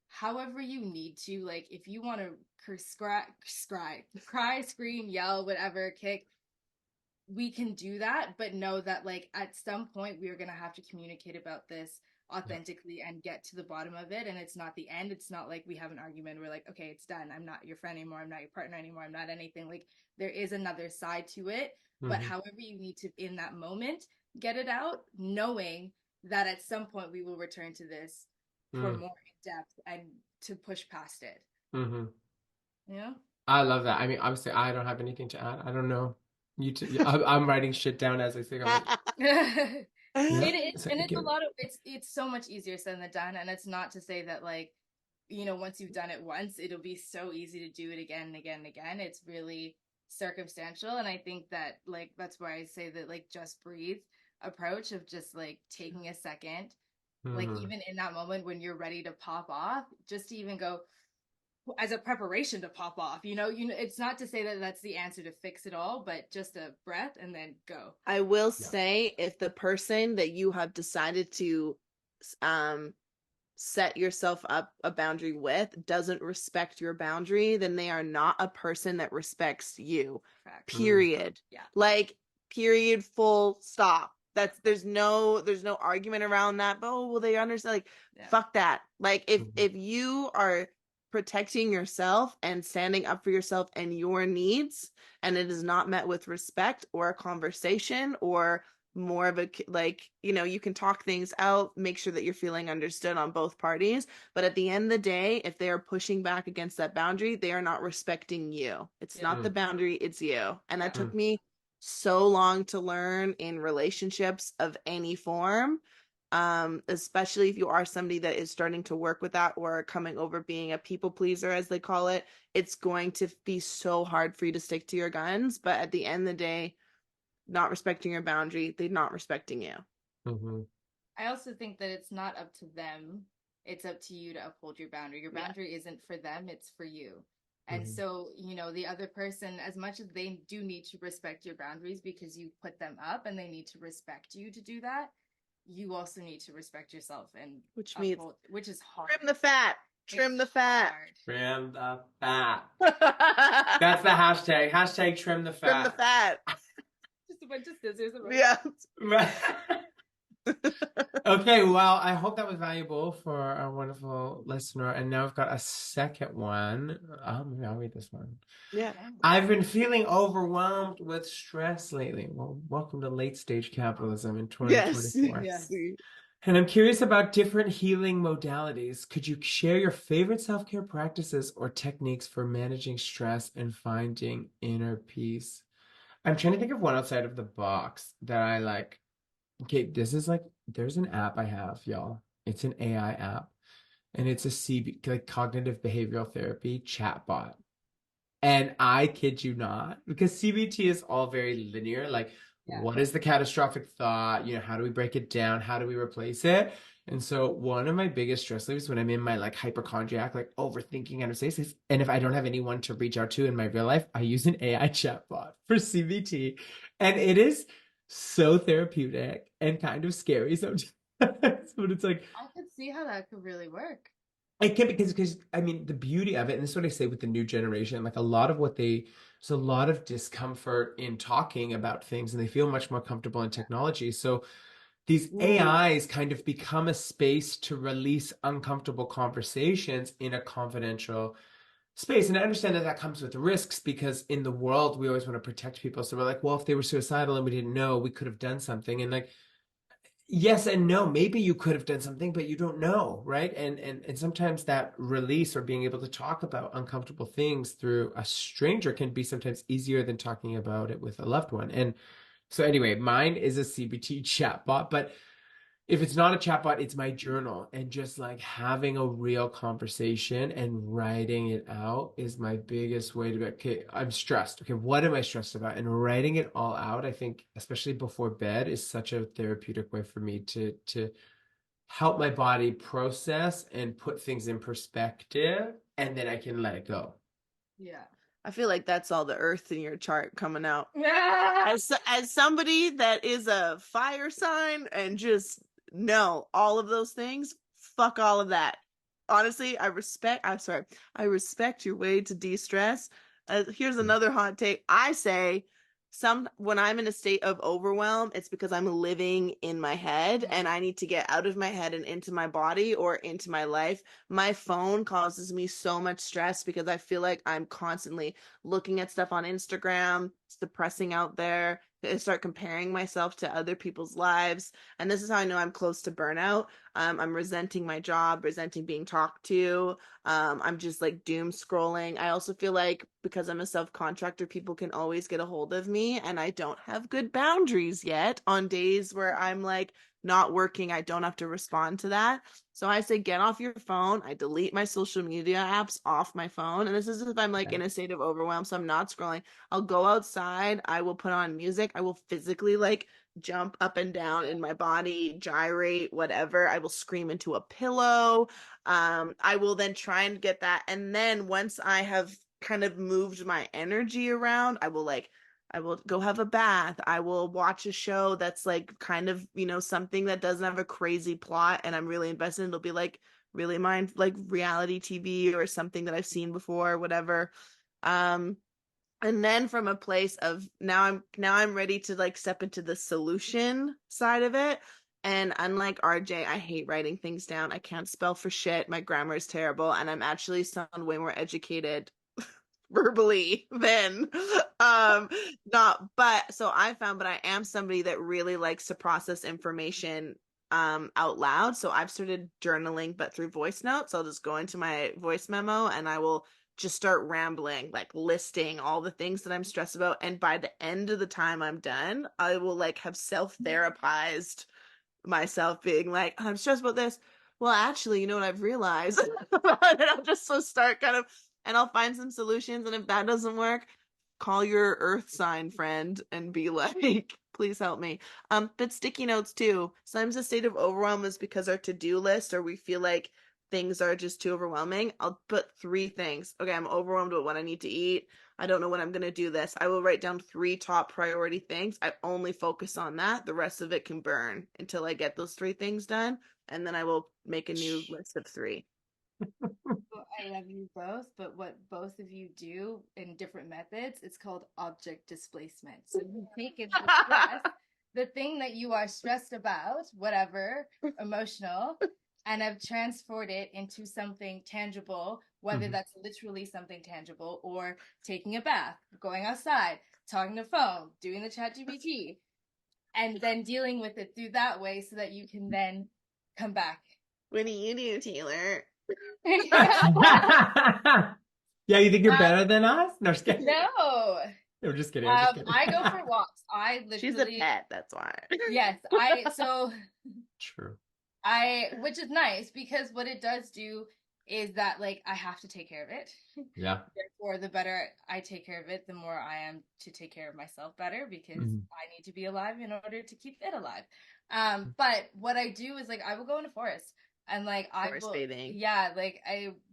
however you need to, like, if you want to cry, scream, yell, whatever, kick, we can do that, but know that, like, at some point we are going to have to communicate about this authentically and get to the bottom of it. And it's not the end. It's not like we have an argument, we're like, okay, it's done, I'm not your friend anymore, I'm not your partner anymore, I'm not anything. Like, there is another side to it. But however you need to, in that moment, get it out, knowing that at some point we will return to this for more in depth and to push past it. Yeah. I love that. I mean, obviously, I don't have anything to add. I don't know. I'm writing shit down as I think. I'm like, It's a lot of it's so much easier said than done. And it's not to say that, like, once you've done it once, it'll be so easy to do it again and again and again. It's really circumstantial. And I think that, like, that's why I say that, like, just breathe approach of just like taking a second, like, even in that moment when you're ready to pop off, just to even go as a preparation to pop off. It's not to say that that's the answer to fix it all, but just a breath and then go. I will say, if the person that you have decided to set yourself up a boundary with doesn't respect your boundary, then they are not a person that respects you. Period. Yeah. Like, period, full stop. There's no argument around that. But, will they understand? Like, fuck that. Like, if you are protecting yourself and standing up for yourself and your needs, and it is not met with respect or a conversation or more of a, like, you can talk things out, make sure that you're feeling understood on both parties, but at the end of the day, if they are pushing back against that boundary, they are not respecting you. It's not the boundary, it's you. And that took me so long to learn in relationships of any form, especially if you are somebody that is starting to work with that or coming over being a people pleaser, as they call it. It's going to be so hard for you to stick to your guns, but at the end of the day, not respecting your boundary, they're not respecting you. I also think that it's not up to them. It's up to you to uphold your boundary. Your boundary isn't for them, it's for you. And so, the other person, as much as they do need to respect your boundaries because you put them up and they need to respect you to do that, you also need to respect yourself, and which is hard. Trim the fat. Trim the fat. Trim the fat. That's the hashtag. Hashtag trim the fat. Trim the fat. Just a bunch of scissors. Yeah. Okay, well, I hope that was valuable for our wonderful listener. And now I've got a second one. Maybe I'll read this one. Yeah. I've been feeling overwhelmed with stress lately. Well, welcome to late stage capitalism in Yes. 2024. Yes. And I'm curious about different healing modalities. Could you share your favorite self-care practices or techniques for managing stress and finding inner peace? I'm trying to think of one outside of the box that I like. Okay, this is like, there's an app I have, y'all. It's an AI app, and it's a like cognitive behavioral therapy chatbot. And I kid you not, because CBT is all very linear. Like, Yeah. what is the catastrophic thought? How do we break it down? How do we replace it? And so one of my biggest stress reliefs when I'm in my like hypochondriac, like overthinking kind of space is, and if I don't have anyone to reach out to in my real life, I use an AI chatbot for CBT. And it is so therapeutic and kind of scary sometimes. But it's like, I could see how that could really work. it can because I mean the beauty of it, and this is what I say with the new generation, like a lot of there's a lot of discomfort in talking about things, and they feel much more comfortable in technology. So these AIs kind of become a space to release uncomfortable conversations in a confidential space. And I understand that that comes with risks because in the world we always want to protect people. So we're like, well, if they were suicidal and we didn't know, we could have done something. And like yes and no, maybe you could have done something but you don't know, right? And sometimes that release or being able to talk about uncomfortable things through a stranger can be sometimes easier than talking about it with a loved one. And so anyway, mine is a CBT chatbot, but if it's not a chatbot, it's my journal. And just like having a real conversation and writing it out is my biggest way to be, okay, I'm stressed. Okay, what am I stressed about? And writing it all out, I think, especially before bed, is such a therapeutic way for me to help my body process and put things in perspective, and then I can let it go. Yeah. I feel like that's all the earth in your chart coming out. Yeah. As somebody that is a fire sign and just know all of those things, fuck all of that. Honestly, I respect your way to de-stress. Here's another hot take. I say when I'm in a state of overwhelm, it's because I'm living in my head and I need to get out of my head and into my body or into my life. My phone causes me so much stress because I feel like I'm constantly looking at stuff on Instagram, it's depressing out there. I start comparing myself to other people's lives. And this is how I know I'm close to burnout. I'm resenting my job, resenting being talked to. I'm just like doom scrolling. I also feel like because I'm a self-contractor, people can always get a hold of me, and I don't have good boundaries yet on days where I'm like not working. I don't have to respond to that. So I say, get off your phone. I delete my social media apps off my phone. And this is if I'm like in a state of overwhelm, so I'm not scrolling. I'll go outside. I will put on music. I will physically like jump up and down in my body, gyrate, whatever. I will scream into a pillow. I will then try and get that. And then once I have kind of moved my energy around, I will go have a bath. I will watch a show that's like kind of, something that doesn't have a crazy plot and I'm really invested in. It'll be like really mind like reality TV or something that I've seen before, whatever. Um, and then from a place of now I'm ready to like step into the solution side of it. And unlike RJ, I hate writing things down. I can't spell for shit. My grammar is terrible, and I'm actually someone way more educated verbally than not but so I found but I am somebody that really likes to process information out loud. So I've started journaling but through voice notes. I'll just go into my voice memo and I will just start rambling, like listing all the things that I'm stressed about, and by the end of the time I'm done, I will like have self-therapized myself being like, I'm stressed about this. Well, actually, you know what I've realized? And I'll just so start kind of, and I'll find some solutions. And if that doesn't work, call your earth sign friend and be like, please help me. But sticky notes too. Sometimes a state of overwhelm is because our to-do list or we feel like things are just too overwhelming. I'll put 3 things. Okay, I'm overwhelmed with what I need to eat. I don't know when I'm going to do this. I will write down 3 top priority things. I only focus on that. The rest of it can burn until I get those 3 things done. And then I will make a new list of 3. Well, I love you both, but what both of you do in different methods, it's called object displacement. So you've taken the stress the thing that you are stressed about, whatever, emotional, and have transferred it into something tangible, whether Mhm. that's literally something tangible or taking a bath, going outside, talking to phone, doing the chat GPT, and then dealing with it through that way so that you can then come back. What do you do, Taylor? Yeah, you think you're better than us? No, just kidding. No. I'm just kidding. I'm just kidding. I go for walks. I She's a literally, pet, that's why. yes, True. which is nice because what it does do is that like I have to take care of it. Yeah. Therefore, the better I take care of it, the more I am to take care of myself better because Mhm. I need to be alive in order to keep it alive. But what I do is like I will go in a forest and like I Forest will, bathing. yeah,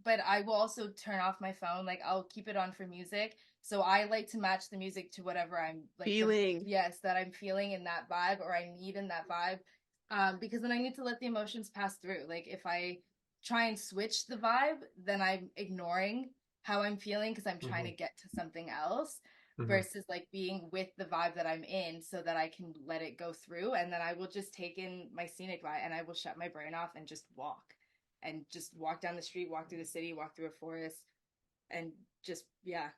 but I will also turn off my phone. Like I'll keep it on for music. So I like to match the music to whatever I'm like Feeling. yes, that I'm feeling in that vibe or I need in that vibe. Because then I need to let the emotions pass through. Like if I try and switch the vibe, then I'm ignoring how I'm feeling because I'm trying to Mhm. get to something else Mhm. versus like being with the vibe that I'm in so that I can let it go through and then I will just take in my scenic vibe and I will shut my brain off and just walk down the street, walk through the city, walk through a forest and just yeah.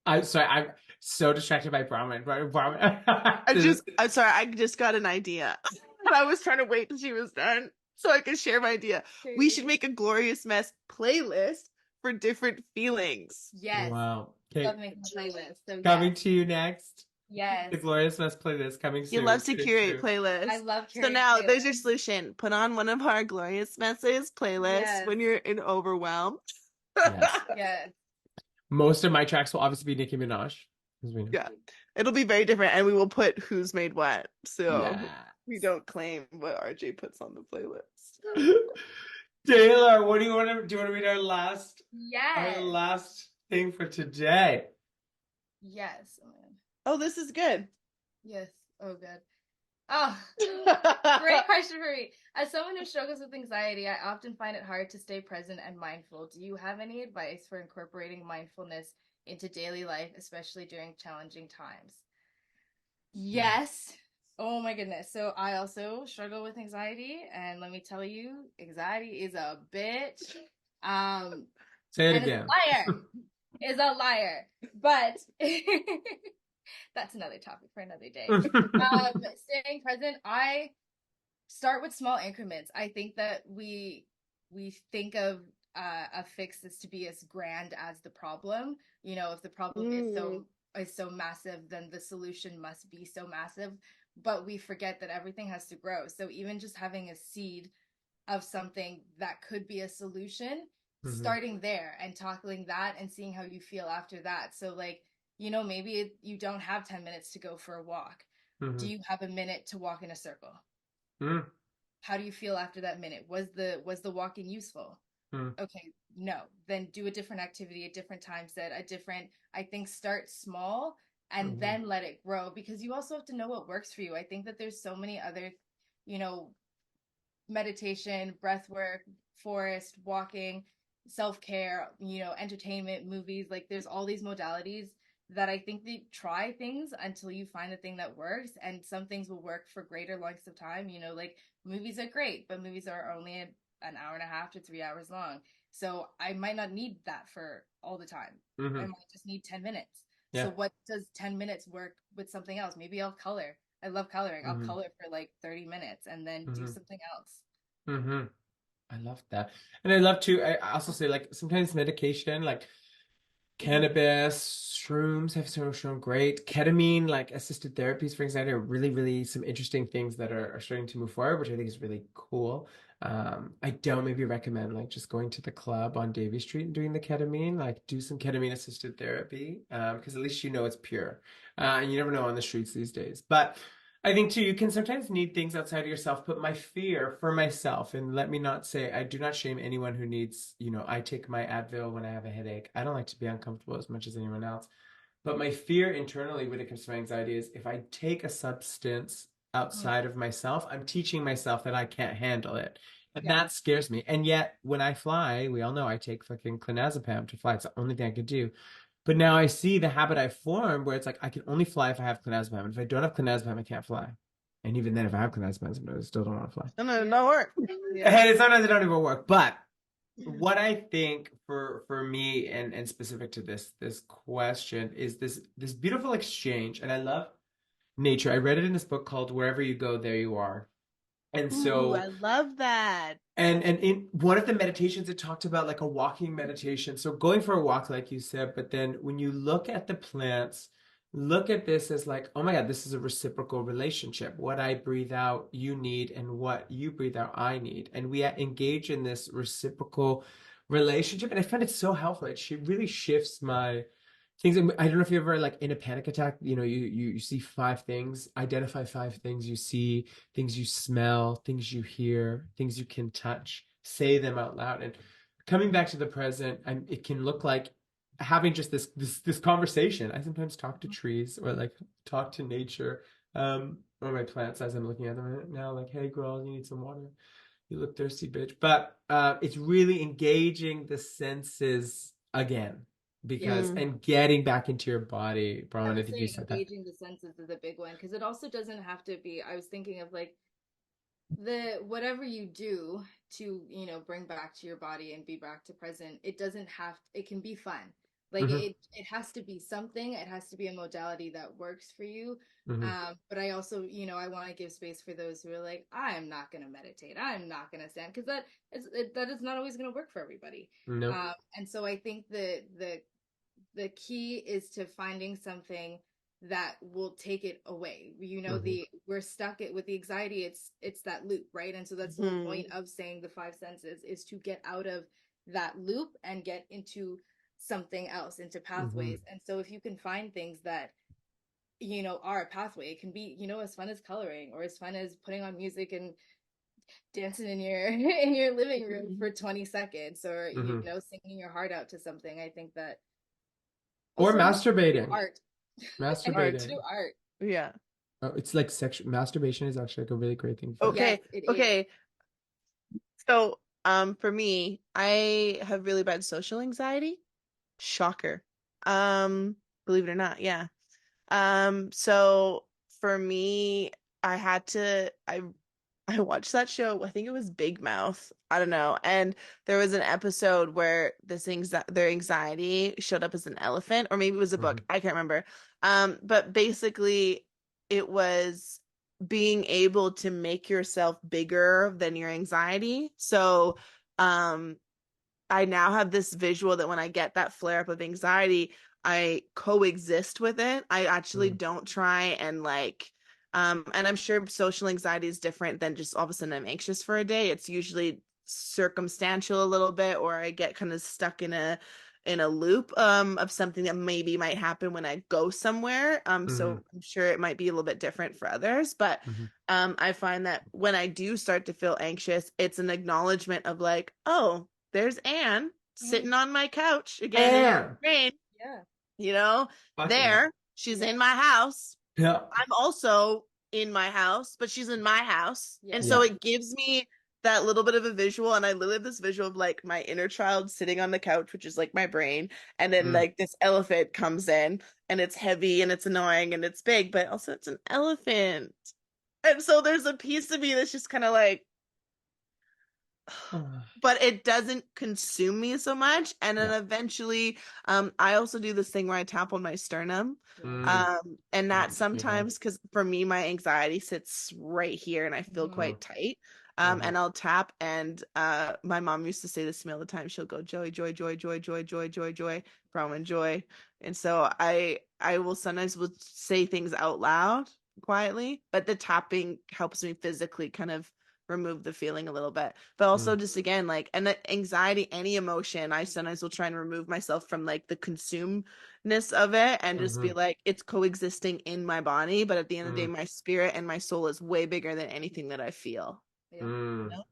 I'm sorry. I'm so distracted by Brahmin. I'm sorry, I just got an idea. And I was trying to wait till she was done so I could share my idea. We should make a Glorious Mess playlist for different feelings. Yes. Wow. Love Okay. making playlists. So Coming yes. to you next. Yes. The Glorious Mess playlist coming You soon. love to It's curate true. playlists. I love So curating now there's your playlists. solution. Put on one of our Glorious Messes playlists Yes. when you're in overwhelm. Yes. Yes. Most of my tracks will obviously be Nicki Minaj. As we know. Yeah. It'll be very different and we will put who's made what. So Yes. we don't claim what RJ puts on the playlist. Taylor, what do you want to do? You want to read our Yes. last thing for today? Yes. Oh, man. Oh, this is good. Yes. Oh, good. Oh, great question for me. As someone who struggles with anxiety, I often find it hard to stay present and mindful. Do you have any advice for incorporating mindfulness into daily life, especially during challenging times? Yes. Oh my goodness. So I also struggle with anxiety, and let me tell you, anxiety is a bitch. Say it And is again. a liar. Is a liar. But that's another topic for another day. Staying present, I start with small increments. I think that we think of a fix as to be as grand as the problem. You know, if the problem is so massive, then the solution must be so massive. But we forget that everything has to grow. So even just having a seed of something that could be a solution, starting there and tackling that and seeing how you feel after that. So like, you know, maybe you don't have 10 minutes to go for a walk. Do you have a minute to walk in a circle? How do you feel after that minute? Was the walking useful? Okay, no. Then do a different activity, a different time set, a different, I think start small and then let it grow because you also have to know what works for you. I think that there's so many other, you know, meditation, breath work, forest, walking, self-care, you know, entertainment, movies, like there's all these modalities that I think they try things until you find the thing that works and some things will work for greater lengths of time, you know, like movies are great, but movies are only an hour and a half to 3 hours long. So I might not need that for all the time. I might just need 10 minutes. Yeah. So what does 10 minutes work with something else? Maybe I'll color. I love coloring. I'll color for like 30 minutes and then do something else. I love that. And I love to, I also say like sometimes medication, like cannabis, shrooms have shown great. Ketamine, like assisted therapies for anxiety are really, really some interesting things that are starting to move forward, which I think is really cool. I don't maybe recommend like just going to the club on Davy Street and doing the ketamine, like do some ketamine assisted therapy, because at least you know it's pure. And you never know on the streets these days. But I think too, you can sometimes need things outside of yourself, but my fear for myself, and let me not say, I do not shame anyone who needs, you know, I take my Advil when I have a headache. I don't like to be uncomfortable as much as anyone else. But my fear internally when it comes to my anxiety is if I take a substance outside of myself, I'm teaching myself that I can't handle it. And that scares me. And yet, when I fly, we all know I take fucking clonazepam to fly. It's the only thing I could do. But now I see the habit I formed where it's like I can only fly if I have clonazepam. And if I don't have clonazepam, I can't fly. And even then, if I have clonazepam, sometimes I still don't want to fly. No, no work. And sometimes it don't even work. But what I think for me and specific to this question is this beautiful exchange, and I love nature. I read it in this book called Wherever You Go, There You Are. And Ooh, I so love that. and in one of the meditations it talked about like a walking meditation. So going for a walk, like you said, but then when you look at the plants, look at this as like, oh my God, this is a reciprocal relationship. What I breathe out, you need, and what you breathe out, I need. And we engage in this reciprocal relationship. And I find it so helpful. It really shifts my things. I don't know if you ever like in a panic attack, you see 5 things, identify 5 things you see, things you smell, things you hear, things you can touch, say them out loud. And coming back to the present, it can look like having just this conversation. I sometimes talk to trees or like talk to nature, or my plants as I'm looking at them right now, like, hey girl, you need some water. You look thirsty, bitch. But it's really engaging the senses again because Mm. and getting back into your body, I Brian. I would think you say said that. engaging the senses is a big one because it also doesn't have to be. I was thinking of like the whatever you do to bring back to your body and be back to present. It doesn't have. It can be fun. Like Hmm. it has to be something. It has to be a modality that works for you. Hmm. But I also, I want to give space for those who are like, I'm not going to meditate. I'm not going to stand because that is not always going to work for everybody. No. And so I think the key is to finding something that will take it away. Hmm. We're stuck with the anxiety. It's that loop, right? And so that's the whole point of saying the 5 senses is to get out of that loop and get into something else, into Hmm. pathways. And so if you can find things that are a pathway, it can be as fun as coloring or as fun as putting on music and dancing in your in your living room for 20 seconds, or Hmm. singing your heart out to something. I think that Or also masturbating. art. And you can Art. do Masturbating. art. Yeah. Oh, it's like sexual masturbation is actually like a really great thing for. Yes, Okay. it is. Okay. So, for me, I have really bad social anxiety. Shocker. Um, Believe it or not, yeah. So for me, I had to I watched that show. I think it was Big Mouth. I don't know. And there was an episode where their anxiety showed up as an elephant, or maybe it was a book. Hmm. I can't remember. But basically, it was being able to make yourself bigger than your anxiety. So, um, I now have this visual that when I get that flare up of anxiety, I coexist with it. I actually Hmm. don't try and and I'm sure social anxiety is different than just all of a sudden I'm anxious for a day. It's usually circumstantial a little bit, or I get kind of stuck in a loop of something that maybe might happen when I go somewhere. Hmm. So I'm sure it might be a little bit different for others, but Hmm. I find that when I do start to feel anxious, it's an acknowledgement of like, oh, there's Anne Mhm. sitting on my couch again in my And brain, Yeah. you know, fuck yeah. there, she's Yeah. in my house. Yeah. I'm also in my house, but she's in my house. And Yes. so Yeah. it gives me that little bit of a visual. And I literally have this visual of like my inner child sitting on the couch, which is like my brain. And then Mm. like this elephant comes in and it's heavy and it's annoying and it's big, but also it's an elephant. And so there's a piece of me that's just kind of like, but it doesn't consume me so much. And then Yeah. eventually, I also do this thing where I tap on my sternum. Yeah. Mm. And Yeah. that Yeah. sometimes, because for me, my anxiety sits right here and I feel Mhm. Mm. quite tight. Mhm. And I'll tap, and my mom used to say this to me all the time. She'll go, Joy, joy, joy, joy, joy, joy, joy, joy, Bronwynn, joy. And so I will sometimes will say things out loud quietly, but the tapping helps me physically kind of remove the feeling a little bit. But also Mm. just again, like and anxiety, any emotion, I sometimes will try and remove myself from like the consumeness of it and just be Mhm. like, it's coexisting in my body, but at the end of the day, Mm. my spirit and my soul is way bigger than anything that I feel. Yeah. You Mm. know?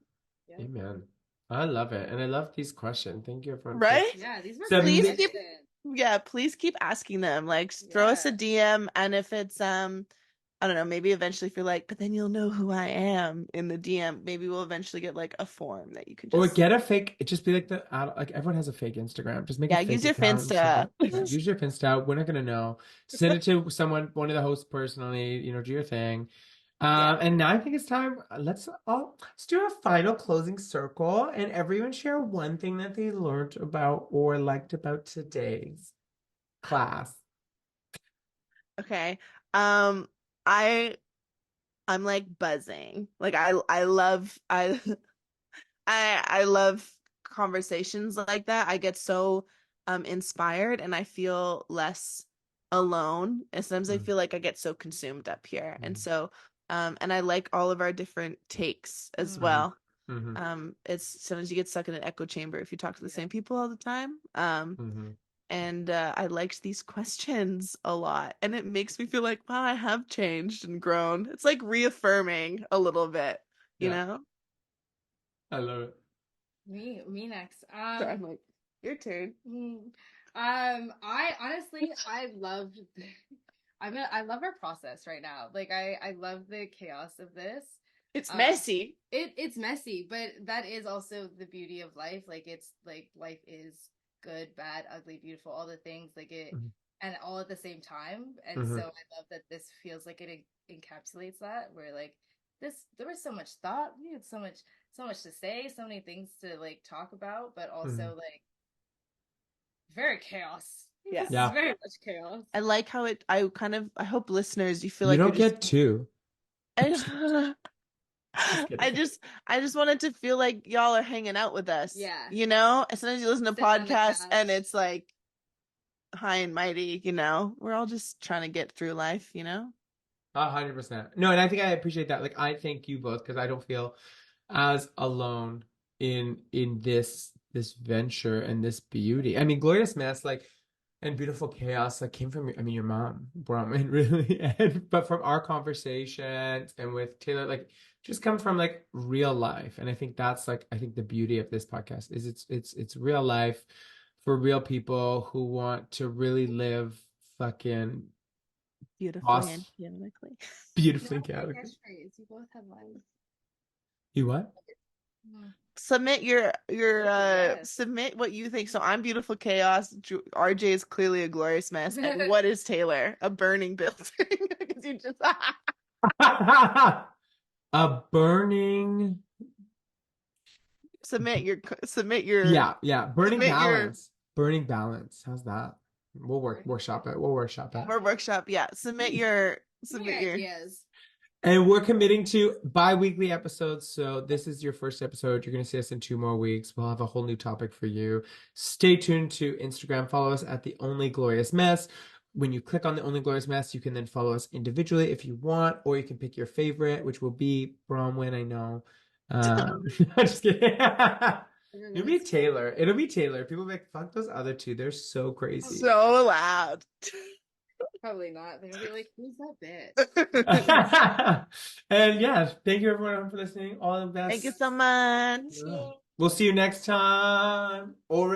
Yeah. Amen. I love it. And I love these questions. Thank you, everyone, for Right? Yeah. These were so great Please mi- keep questions. yeah, please keep asking them. Like throw us a Yeah. DM, and if it's I don't know, maybe eventually if you're like, but then you'll know who I am in the DM, maybe we'll eventually get like a form that you can or just get a fake, just be like like everyone has a fake Instagram. Just make a yeah, fake use your account and send Finsta. it. Yeah, use your Finsta. We're not gonna know. Send it to someone, one of the hosts personally, do your thing. And now I think it's time. Let's do a final closing circle and everyone share one thing that they learned about or liked about today's class. Okay. I I'm like buzzing. Like I love I love conversations like that. I get so inspired and I feel less alone. And sometimes I Mm, feel like I get so consumed up here. And mm, so and I like all of our different takes as mhm, well. mhm, It's sometimes you get stuck in an echo chamber if you talk to the Yeah. same people all the time. mhm. And I liked these questions a lot. And it makes me feel like, wow, I have changed and grown. It's like reaffirming a little bit, you Yeah, know? I love it. Me next. So I'm like, your turn. I honestly, I loved. I love our process right now. Like I love the chaos of this. It's Um, messy. it's messy, but that is also the beauty of life. Like it's like life is good, bad, ugly, beautiful, all the things like it, Mhm, and all at the same time. And so mhm, I love that this feels like it encapsulates that. Where like this, there was so much thought. We had so much to say, so many things to like talk about, but also mhm. like very chaos. Yeah. This is Yeah, very much chaos. I like how I hope listeners, you feel you like you're don't just get two. I, Just kidding. I just wanted to feel like y'all are hanging out with us. Yeah. You know? And sometimes you listen to Sitting on the podcasts and couch. it's like high and mighty, you know? We're all just trying to get through life, you know? 100%. No, and I think I appreciate that. Like, I thank you both because I don't feel as alone in this venture and this beauty. I mean, glorious mess, like, and beautiful chaos, like, came from your mom, Bronwynn, really, but from our conversations and with Taylor, like, just come from like real life. And I think that's like, I think the beauty of this podcast is it's real life for real people who want to really live fucking Beautifully and awesome, chaotically. You beautifully have a chaotic. catchphrase. You both have lines. You what? Mm. Submit your Yes. submit what you think. So I'm beautiful chaos. RJ is clearly a glorious mess. And what is Taylor? A burning building. Because you just A burning, submit your yeah, burning submit your balance. Burning balance. How's that? Workshop it. We'll workshop it. more workshop. Yeah. Give me Submit your ideas. And we're committing to bi-weekly episodes. So this is your first episode. You're going to see us in 2 more weeks. We'll have a whole new topic for you. Stay tuned to Instagram. Follow us at The Only Glorious Mess. When you click on The Only Glorious Mess, you can then follow us individually if you want, or you can pick your favorite, which will be Bronwyn, I know. I'm just kidding. It'll be Taylor. It'll be Taylor. People be like, fuck those other two. They're so crazy. so loud. Probably not. They're gonna be like, "Who's that bitch?" And yeah, thank you everyone for listening. All the Thank you best. so much. We'll see you next time. Or